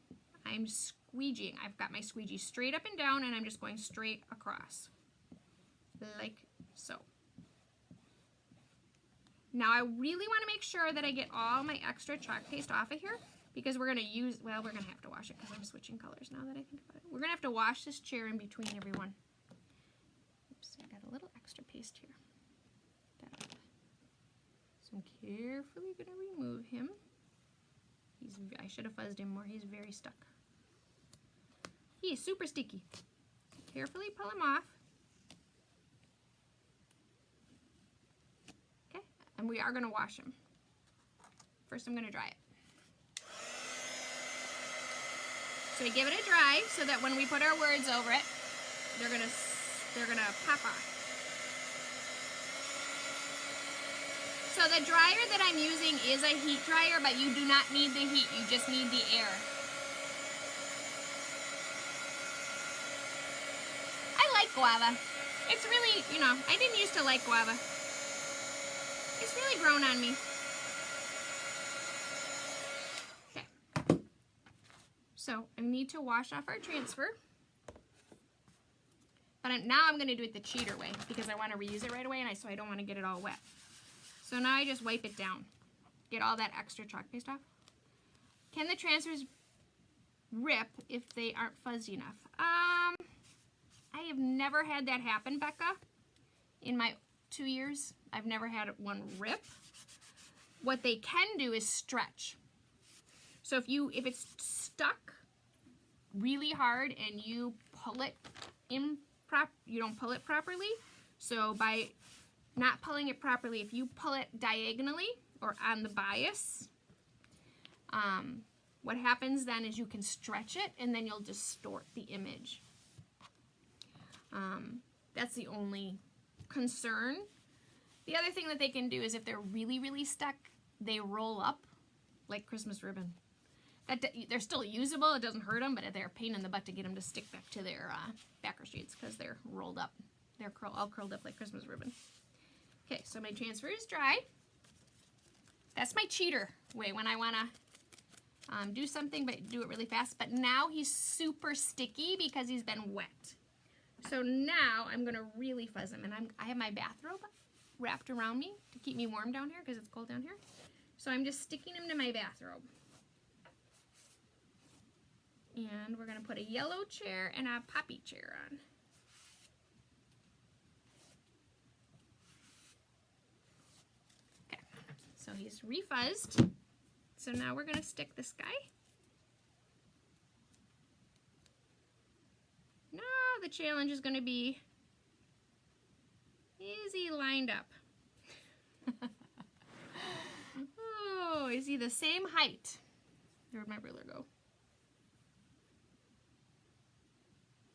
I'm squeegeeing. I've got my squeegee straight up and down, and I'm just going straight across, like so. Now I really want to make sure that I get all my extra chalk paste off of here, because we're going to use, well, we're going to have to wash it because I'm switching colors now that I think about it. We're going to have to wash this chair in between everyone. Oops, I got a little extra paste here. So I'm carefully going to remove him. I should have fuzzed him more. He's very stuck. He is super sticky. Carefully pull him off. Okay, and we are going to wash him. First I'm going to dry it. So we give it a dry so that when we put our words over it, they're gonna pop off. So the dryer that I'm using is a heat dryer, but you do not need the heat, you just need the air. I like guava. It's really, you know, I didn't used to like guava. It's really grown on me. Okay. So I need to wash off our transfer. But now I'm going to do it the cheater way because I want to reuse it right away, and so I don't want to get it all wet. So now I just wipe it down. Get all that extra chalk paste off. Can the transfers rip if they aren't fuzzy enough? I have never had that happen, Becca. In my 2 years, I've never had one rip. What they can do is stretch. So if it's stuck really hard and you pull it you don't pull it properly. So by not pulling it properly, if you pull it diagonally or on the bias, what happens then is you can stretch it and then you'll distort the image. That's the only concern. The other thing that they can do is if they're really, really stuck, they roll up like Christmas ribbon. They're still usable, it doesn't hurt them, but they're a pain in the butt to get them to stick back to their backer sheets because they're rolled up. They're all curled up like Christmas ribbon. Okay, so my transfer is dry. That's my cheater way when I want to do something but do it really fast. But now he's super sticky because he's been wet. So now I'm going to really fuzz him. And I have my bathrobe wrapped around me to keep me warm down here because it's cold down here. So I'm just sticking him to my bathrobe. And we're going to put a yellow chair and a poppy chair on. Okay, so he's refuzzed. So now we're going to stick this guy. Now the challenge is going to be, is he lined up? Oh, is he the same height? Where'd my ruler go?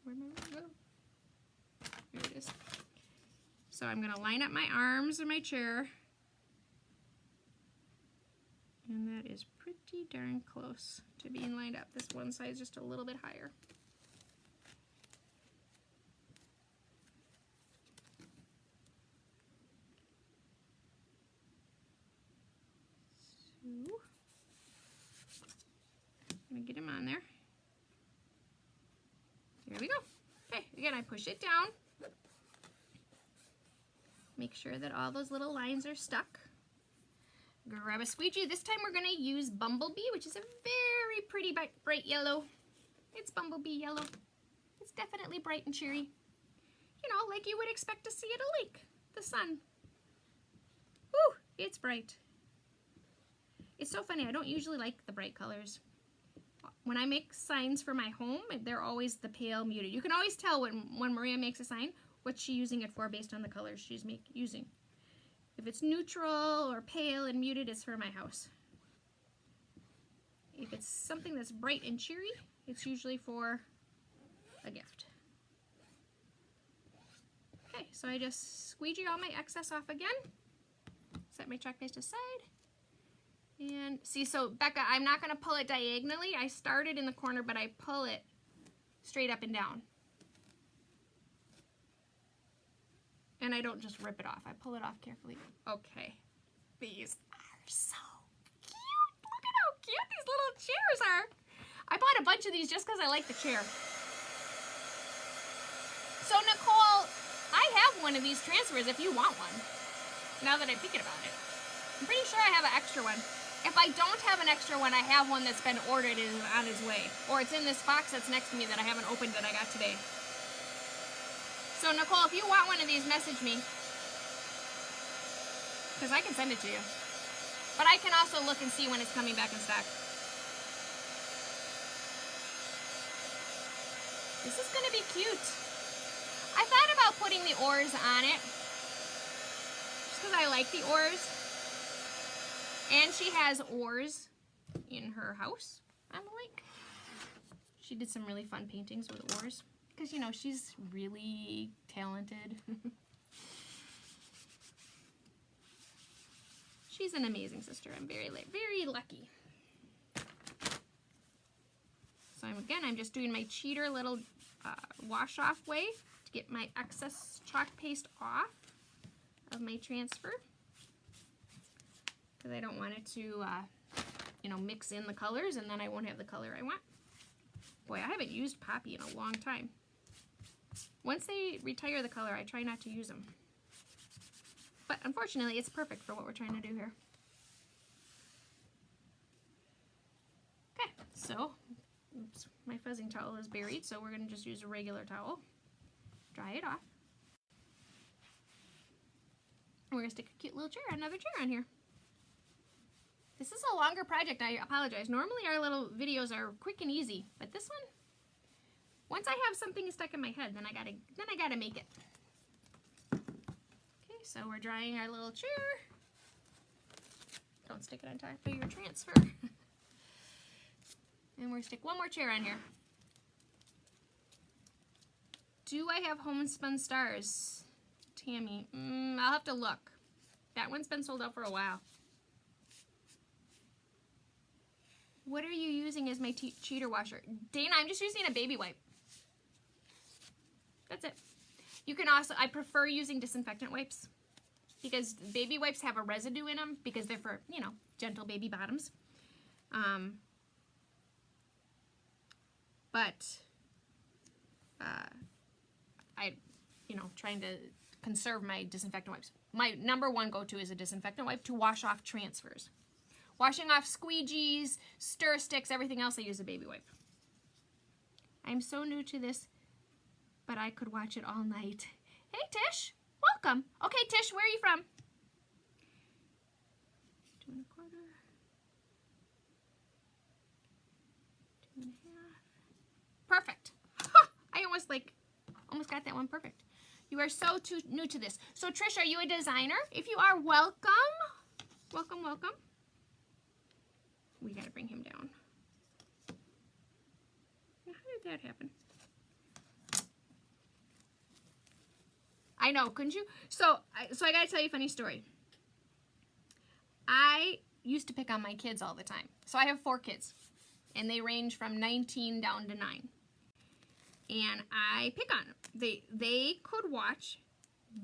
Where'd my ruler go? Here it is. So I'm going to line up my arms in my chair. And that is pretty darn close to being lined up. This one side's just a little bit higher. So, I'm going to get him on there. There we go. Okay, again, I push it down. Make sure that all those little lines are stuck. Grab a squeegee. This time we're going to use Bumblebee, which is a very pretty bright yellow. It's Bumblebee yellow. It's definitely bright and cheery. You know, like you would expect to see at a lake. The sun. Woo! It's bright. It's so funny. I don't usually like the bright colors. When I make signs for my home, they're always the pale muted. You can always tell when Maria makes a sign what she's using it for based on the colors she's using. If it's neutral or pale and muted, it's for my house. If it's something that's bright and cheery, it's usually for a gift. Okay, so I just squeegee all my excess off again. Set my chalk paste aside. And see, so Becca, I'm not going to pull it diagonally. I started in the corner, but I pull it straight up and down. And I don't just rip it off. I pull it off carefully. Okay. These are so cute. Look at how cute these little chairs are. I bought a bunch of these just because I like the chair. So Nicole, I have one of these transfers if you want one. Now that I'm thinking about it. I'm pretty sure I have an extra one. If I don't have an extra one, I have one that's been ordered and is on its way. Or it's in this box that's next to me that I haven't opened that I got today. So Nicole, if you want one of these, message me. Because I can send it to you. But I can also look and see when it's coming back in stock. This is going to be cute. I thought about putting the oars on it. Just because I like the oars. And she has oars in her house on the lake. She did some really fun paintings with oars. Because, you know, she's really talented. She's an amazing sister. I'm very lucky. So I'm just doing my cheater little wash-off way to get my excess chalk paste off of my transfer. Because I don't want it to, you know, mix in the colors and then I won't have the color I want. Boy, I haven't used Poppy in a long time. Once they retire the color, I try not to use them. But unfortunately, it's perfect for what we're trying to do here. Okay, so oops, my fuzzing towel is buried, so we're going to just use a regular towel. Dry it off. And we're going to stick a cute little chair, another chair on here. This is a longer project, I apologize. Normally our little videos are quick and easy, but this one, once I have something stuck in my head, then I gotta make it. Okay, so we're drying our little chair. Don't stick it on top of your transfer. And we're gonna stick one more chair on here. Do I have homespun stars? Tammy, I'll have to look. That one's been sold out for a while. What are you using as my cheater washer? Dana, I'm just using a baby wipe. That's it. You can also, I prefer using disinfectant wipes because baby wipes have a residue in them because they're for, you know, gentle baby bottoms. I, you know, trying to conserve my disinfectant wipes. My number one go-to is a disinfectant wipe to wash off transfers. Washing off squeegees, stir sticks, everything else, I use a baby wipe. I'm so new to this, but I could watch it all night. Hey, Tish, welcome. Okay, Tish, where are you from? 2 1/4. 2 1/2. Perfect. I almost got that one perfect. You are so new to this. So, Trish, are you a designer? If you are, welcome. Welcome, welcome. We got to bring him down. How did that happen? I know, couldn't you? So I got to tell you a funny story. I used to pick on my kids all the time. So I have 4 kids, and they range from 19 down to 9. And I pick on them. They could watch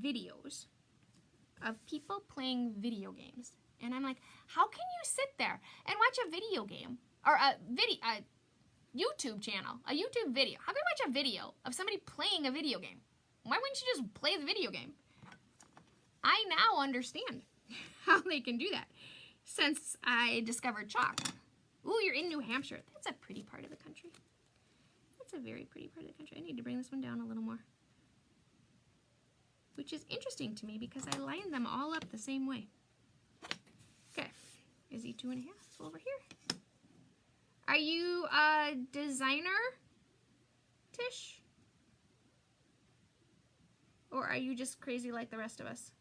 videos of people playing video games. And I'm like, how can you sit there and watch a video game or a YouTube channel, a YouTube video? How can you watch a video of somebody playing a video game? Why wouldn't you just play the video game? I now understand how they can do that since I discovered chalk. Ooh, you're in New Hampshire. That's a pretty part of the country. That's a very pretty part of the country. I need to bring this one down a little more. Which is interesting to me because I lined them all up the same way. Okay, is he 2 1/2? It's over here. Are you a designer, Tish? Or are you just crazy like the rest of us?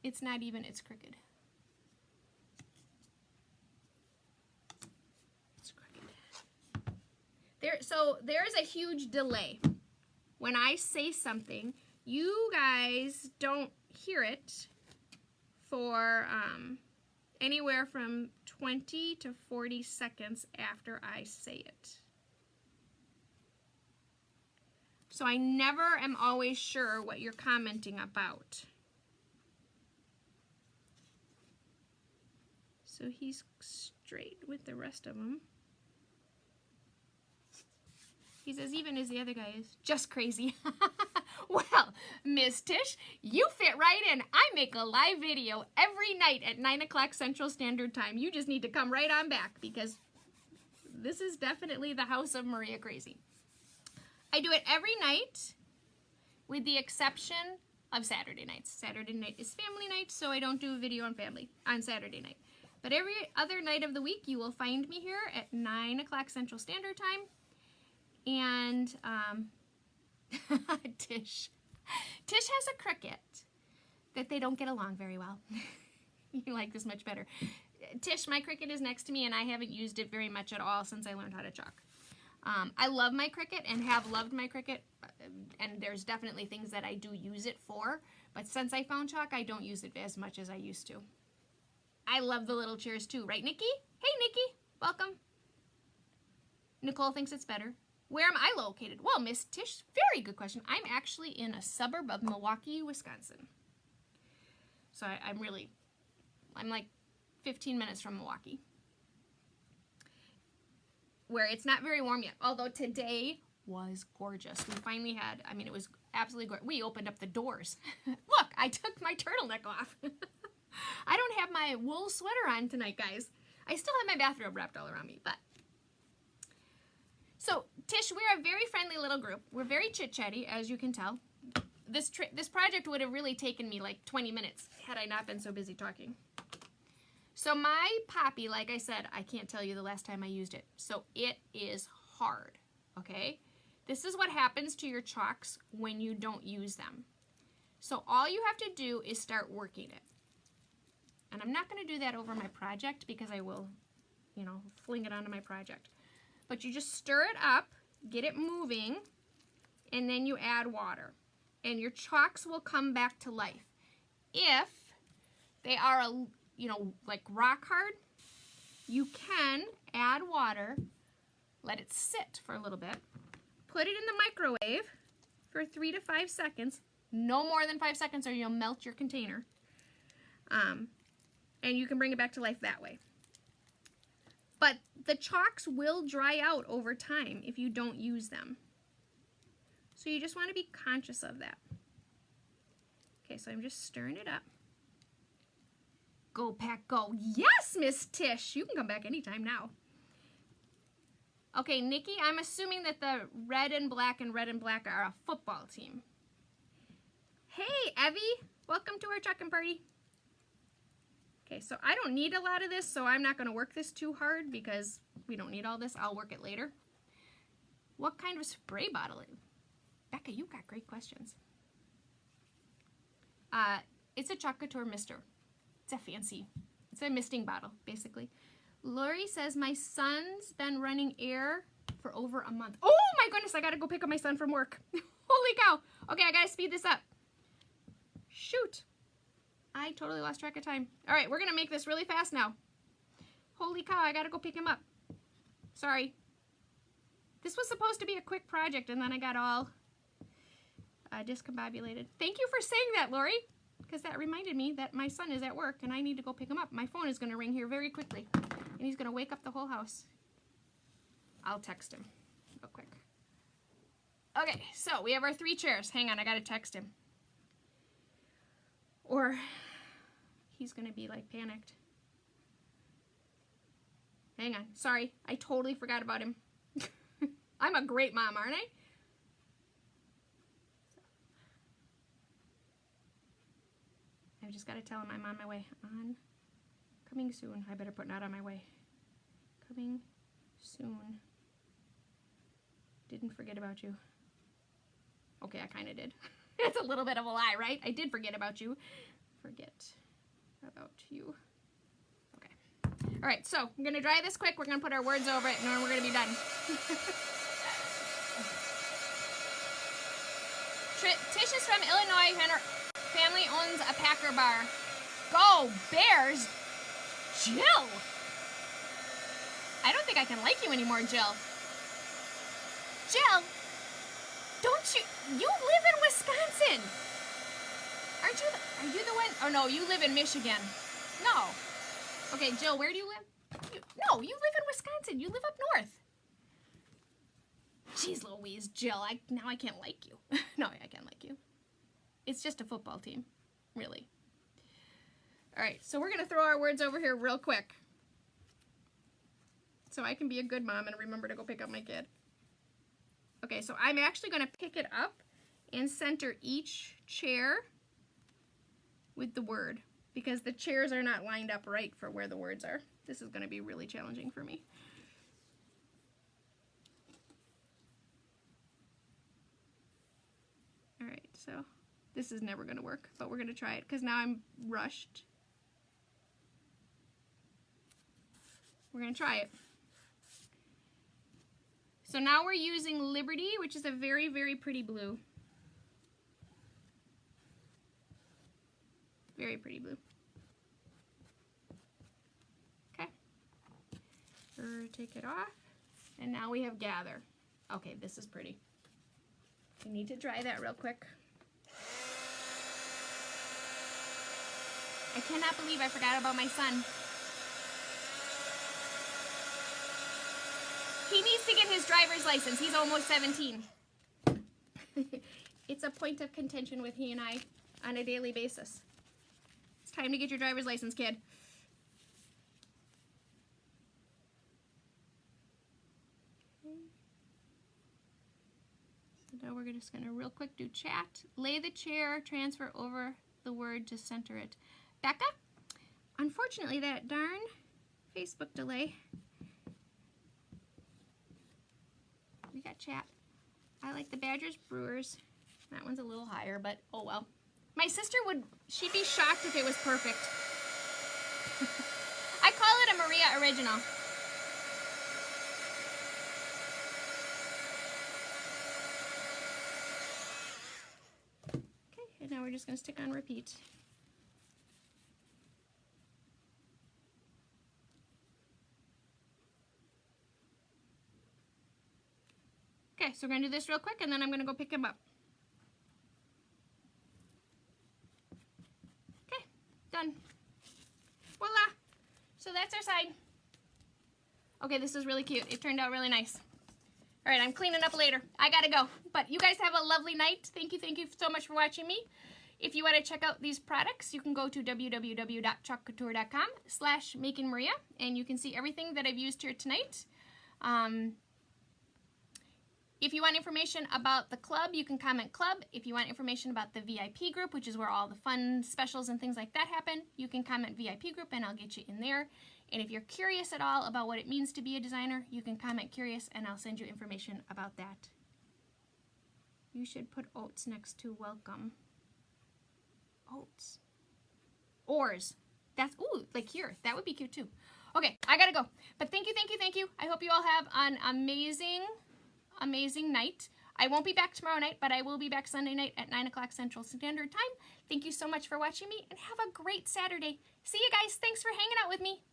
It's not even, it's crooked. It's crooked. So there is a huge delay. When I say something, you guys don't hear it for anywhere from 20 to 40 seconds after I say it. So I never am always sure what you're commenting about. So he's straight with the rest of them. He's as even as the other guy is. Just crazy. Well, Miss Tish, you fit right in. I make a live video every night at 9 o'clock Central Standard Time. You just need to come right on back because this is definitely the house of Maria Crazy. I do it every night with the exception of Saturday nights. Saturday night is family night, so I don't do a video on family on Saturday night. But every other night of the week, you will find me here at 9 o'clock Central Standard Time. And Tish has a cricket that they don't get along very well. You like this much better. Tish, my cricket is next to me, and I haven't used it very much at all since I learned how to chalk. I love my cricket and have loved my cricket, and there's definitely things that I do use it for, but since I found chalk, I don't use it as much as I used to. I love the little chairs too, right, Nikki? Hey, Nikki, welcome. Nicole thinks it's better. Where am I located? Well, Miss Tish, very good question. I'm actually in a suburb of Milwaukee, Wisconsin. So I'm like 15 minutes from Milwaukee, where it's not very warm yet, although today was gorgeous. We finally had, I mean, it was absolutely gorgeous. We opened up the doors. Look, I took my turtleneck off. I don't have my wool sweater on tonight, guys. I still have my bathrobe wrapped all around me, but. So, Tish, we're a very friendly little group. We're very chit-chatty, as you can tell. This project would have really taken me like 20 minutes had I not been so busy talking. So my poppy, like I said, I can't tell you the last time I used it. So it is hard, okay? This is what happens to your chalks when you don't use them. So all you have to do is start working it. And I'm not going to do that over my project because I will, you know, fling it onto my project. But you just stir it up, get it moving, and then you add water. And your chalks will come back to life. If they are like rock hard, you can add water, let it sit for a little bit, put it in the microwave, for 3 to 5 seconds. No more than 5 seconds or you'll melt your container. And you can bring it back to life that way. But the chalks will dry out over time if you don't use them. So you just want to be conscious of that. Okay, so I'm just stirring it up. Go Pack Go. Yes, Miss Tish. You can come back anytime now. Okay, Nikki, I'm assuming that the red and black are a football team. Hey, Evie. Welcome to our check-in party. Okay, so I don't need a lot of this, so I'm not going to work this too hard because we don't need all this. I'll work it later. What kind of spray bottle? Becca, you got great questions. It's a Chalk Couture mister. It's a misting bottle, basically. Lori says, my son's been running air for over a month. Oh my goodness, I gotta go pick up my son from work. Holy cow. Okay, I gotta speed this up. Shoot. I totally lost track of time. All right, we're gonna make this really fast now. Holy cow, I gotta go pick him up. Sorry. This was supposed to be a quick project and then I got all discombobulated. Thank you for saying that, Lori, because that reminded me that my son is at work and I need to go pick him up. My phone is gonna ring here very quickly and he's gonna wake up the whole house. I'll text him real quick. Okay, so we have our 3 chairs. Hang on, I gotta text him. Or he's gonna be like panicked. Hang on, sorry, I totally forgot about him. I'm a great mom, aren't I? I've just gotta tell him I'm on my way. Coming soon. I better put not on my way. Coming soon. Didn't forget about you. Okay, I kinda did. It's a little bit of a lie, right? I did forget about you. Forget about you. Okay. All right, so I'm gonna dry this quick. We're gonna put our words over it and then we're gonna be done. Tish is from Illinois and her family owns a Packer bar. Go Bears! Jill! I don't think I can like you anymore, Jill. Jill! Don't you live in Wisconsin! Are you the one? Oh no, you live in Michigan. No. Okay, Jill, where do you live? No, you live in Wisconsin. You live up north. Jeez Louise, Jill, now I can't like you. No, I can't like you. It's just a football team, really. All right, so we're gonna throw our words over here real quick so I can be a good mom and remember to go pick up my kid. Okay, so I'm actually gonna pick it up and center each chair with the word because the chairs are not lined up right for where the words are. This is gonna be really challenging for me. All right, so this is never gonna work, but we're gonna try it because now I'm rushed. We're gonna try it. So now we're using Liberty, which is a very, very pretty blue. Very pretty blue. Okay. Take it off. And now we have Gather. Okay, this is pretty. We need to dry that real quick. I cannot believe I forgot about my son. He needs to get his driver's license. He's almost 17. It's a point of contention with he and I on a daily basis. It's time to get your driver's license, kid. Okay. So now we're just gonna real quick do chat. Lay the chair, transfer over the word to center it. Becca, unfortunately that darn Facebook delay. We got chat. I like the Badgers Brewers. That one's a little higher, but oh well. My sister she'd be shocked if it was perfect. I call it a Maria original. Okay, and now we're just gonna stick on repeat. Okay, so we're gonna do this real quick and then I'm gonna go pick him up. done. Voila. So that's our side. Okay, this is really cute. It turned out really nice. All right, I'm cleaning up later. I gotta go. But you guys have a lovely night. Thank you so much for watching me. If you want to check out these products, you can go to www.chalkcouture.com/makingmaria, and you can see everything that I've used here tonight. If you want information about the club, you can comment club. If you want information about the VIP group, which is where all the fun specials and things like that happen, you can comment VIP group and I'll get you in there. And if you're curious at all about what it means to be a designer, you can comment curious and I'll send you information about that. You should put oats next to welcome. Oats. Oars. That's, ooh, like here. That would be cute too. Okay, I gotta go. But thank you. I hope you all have an amazing night. I won't be back tomorrow night, but I will be back Sunday night at 9 o'clock Central Standard Time. Thank you so much for watching me and have a great Saturday. See you guys. Thanks for hanging out with me.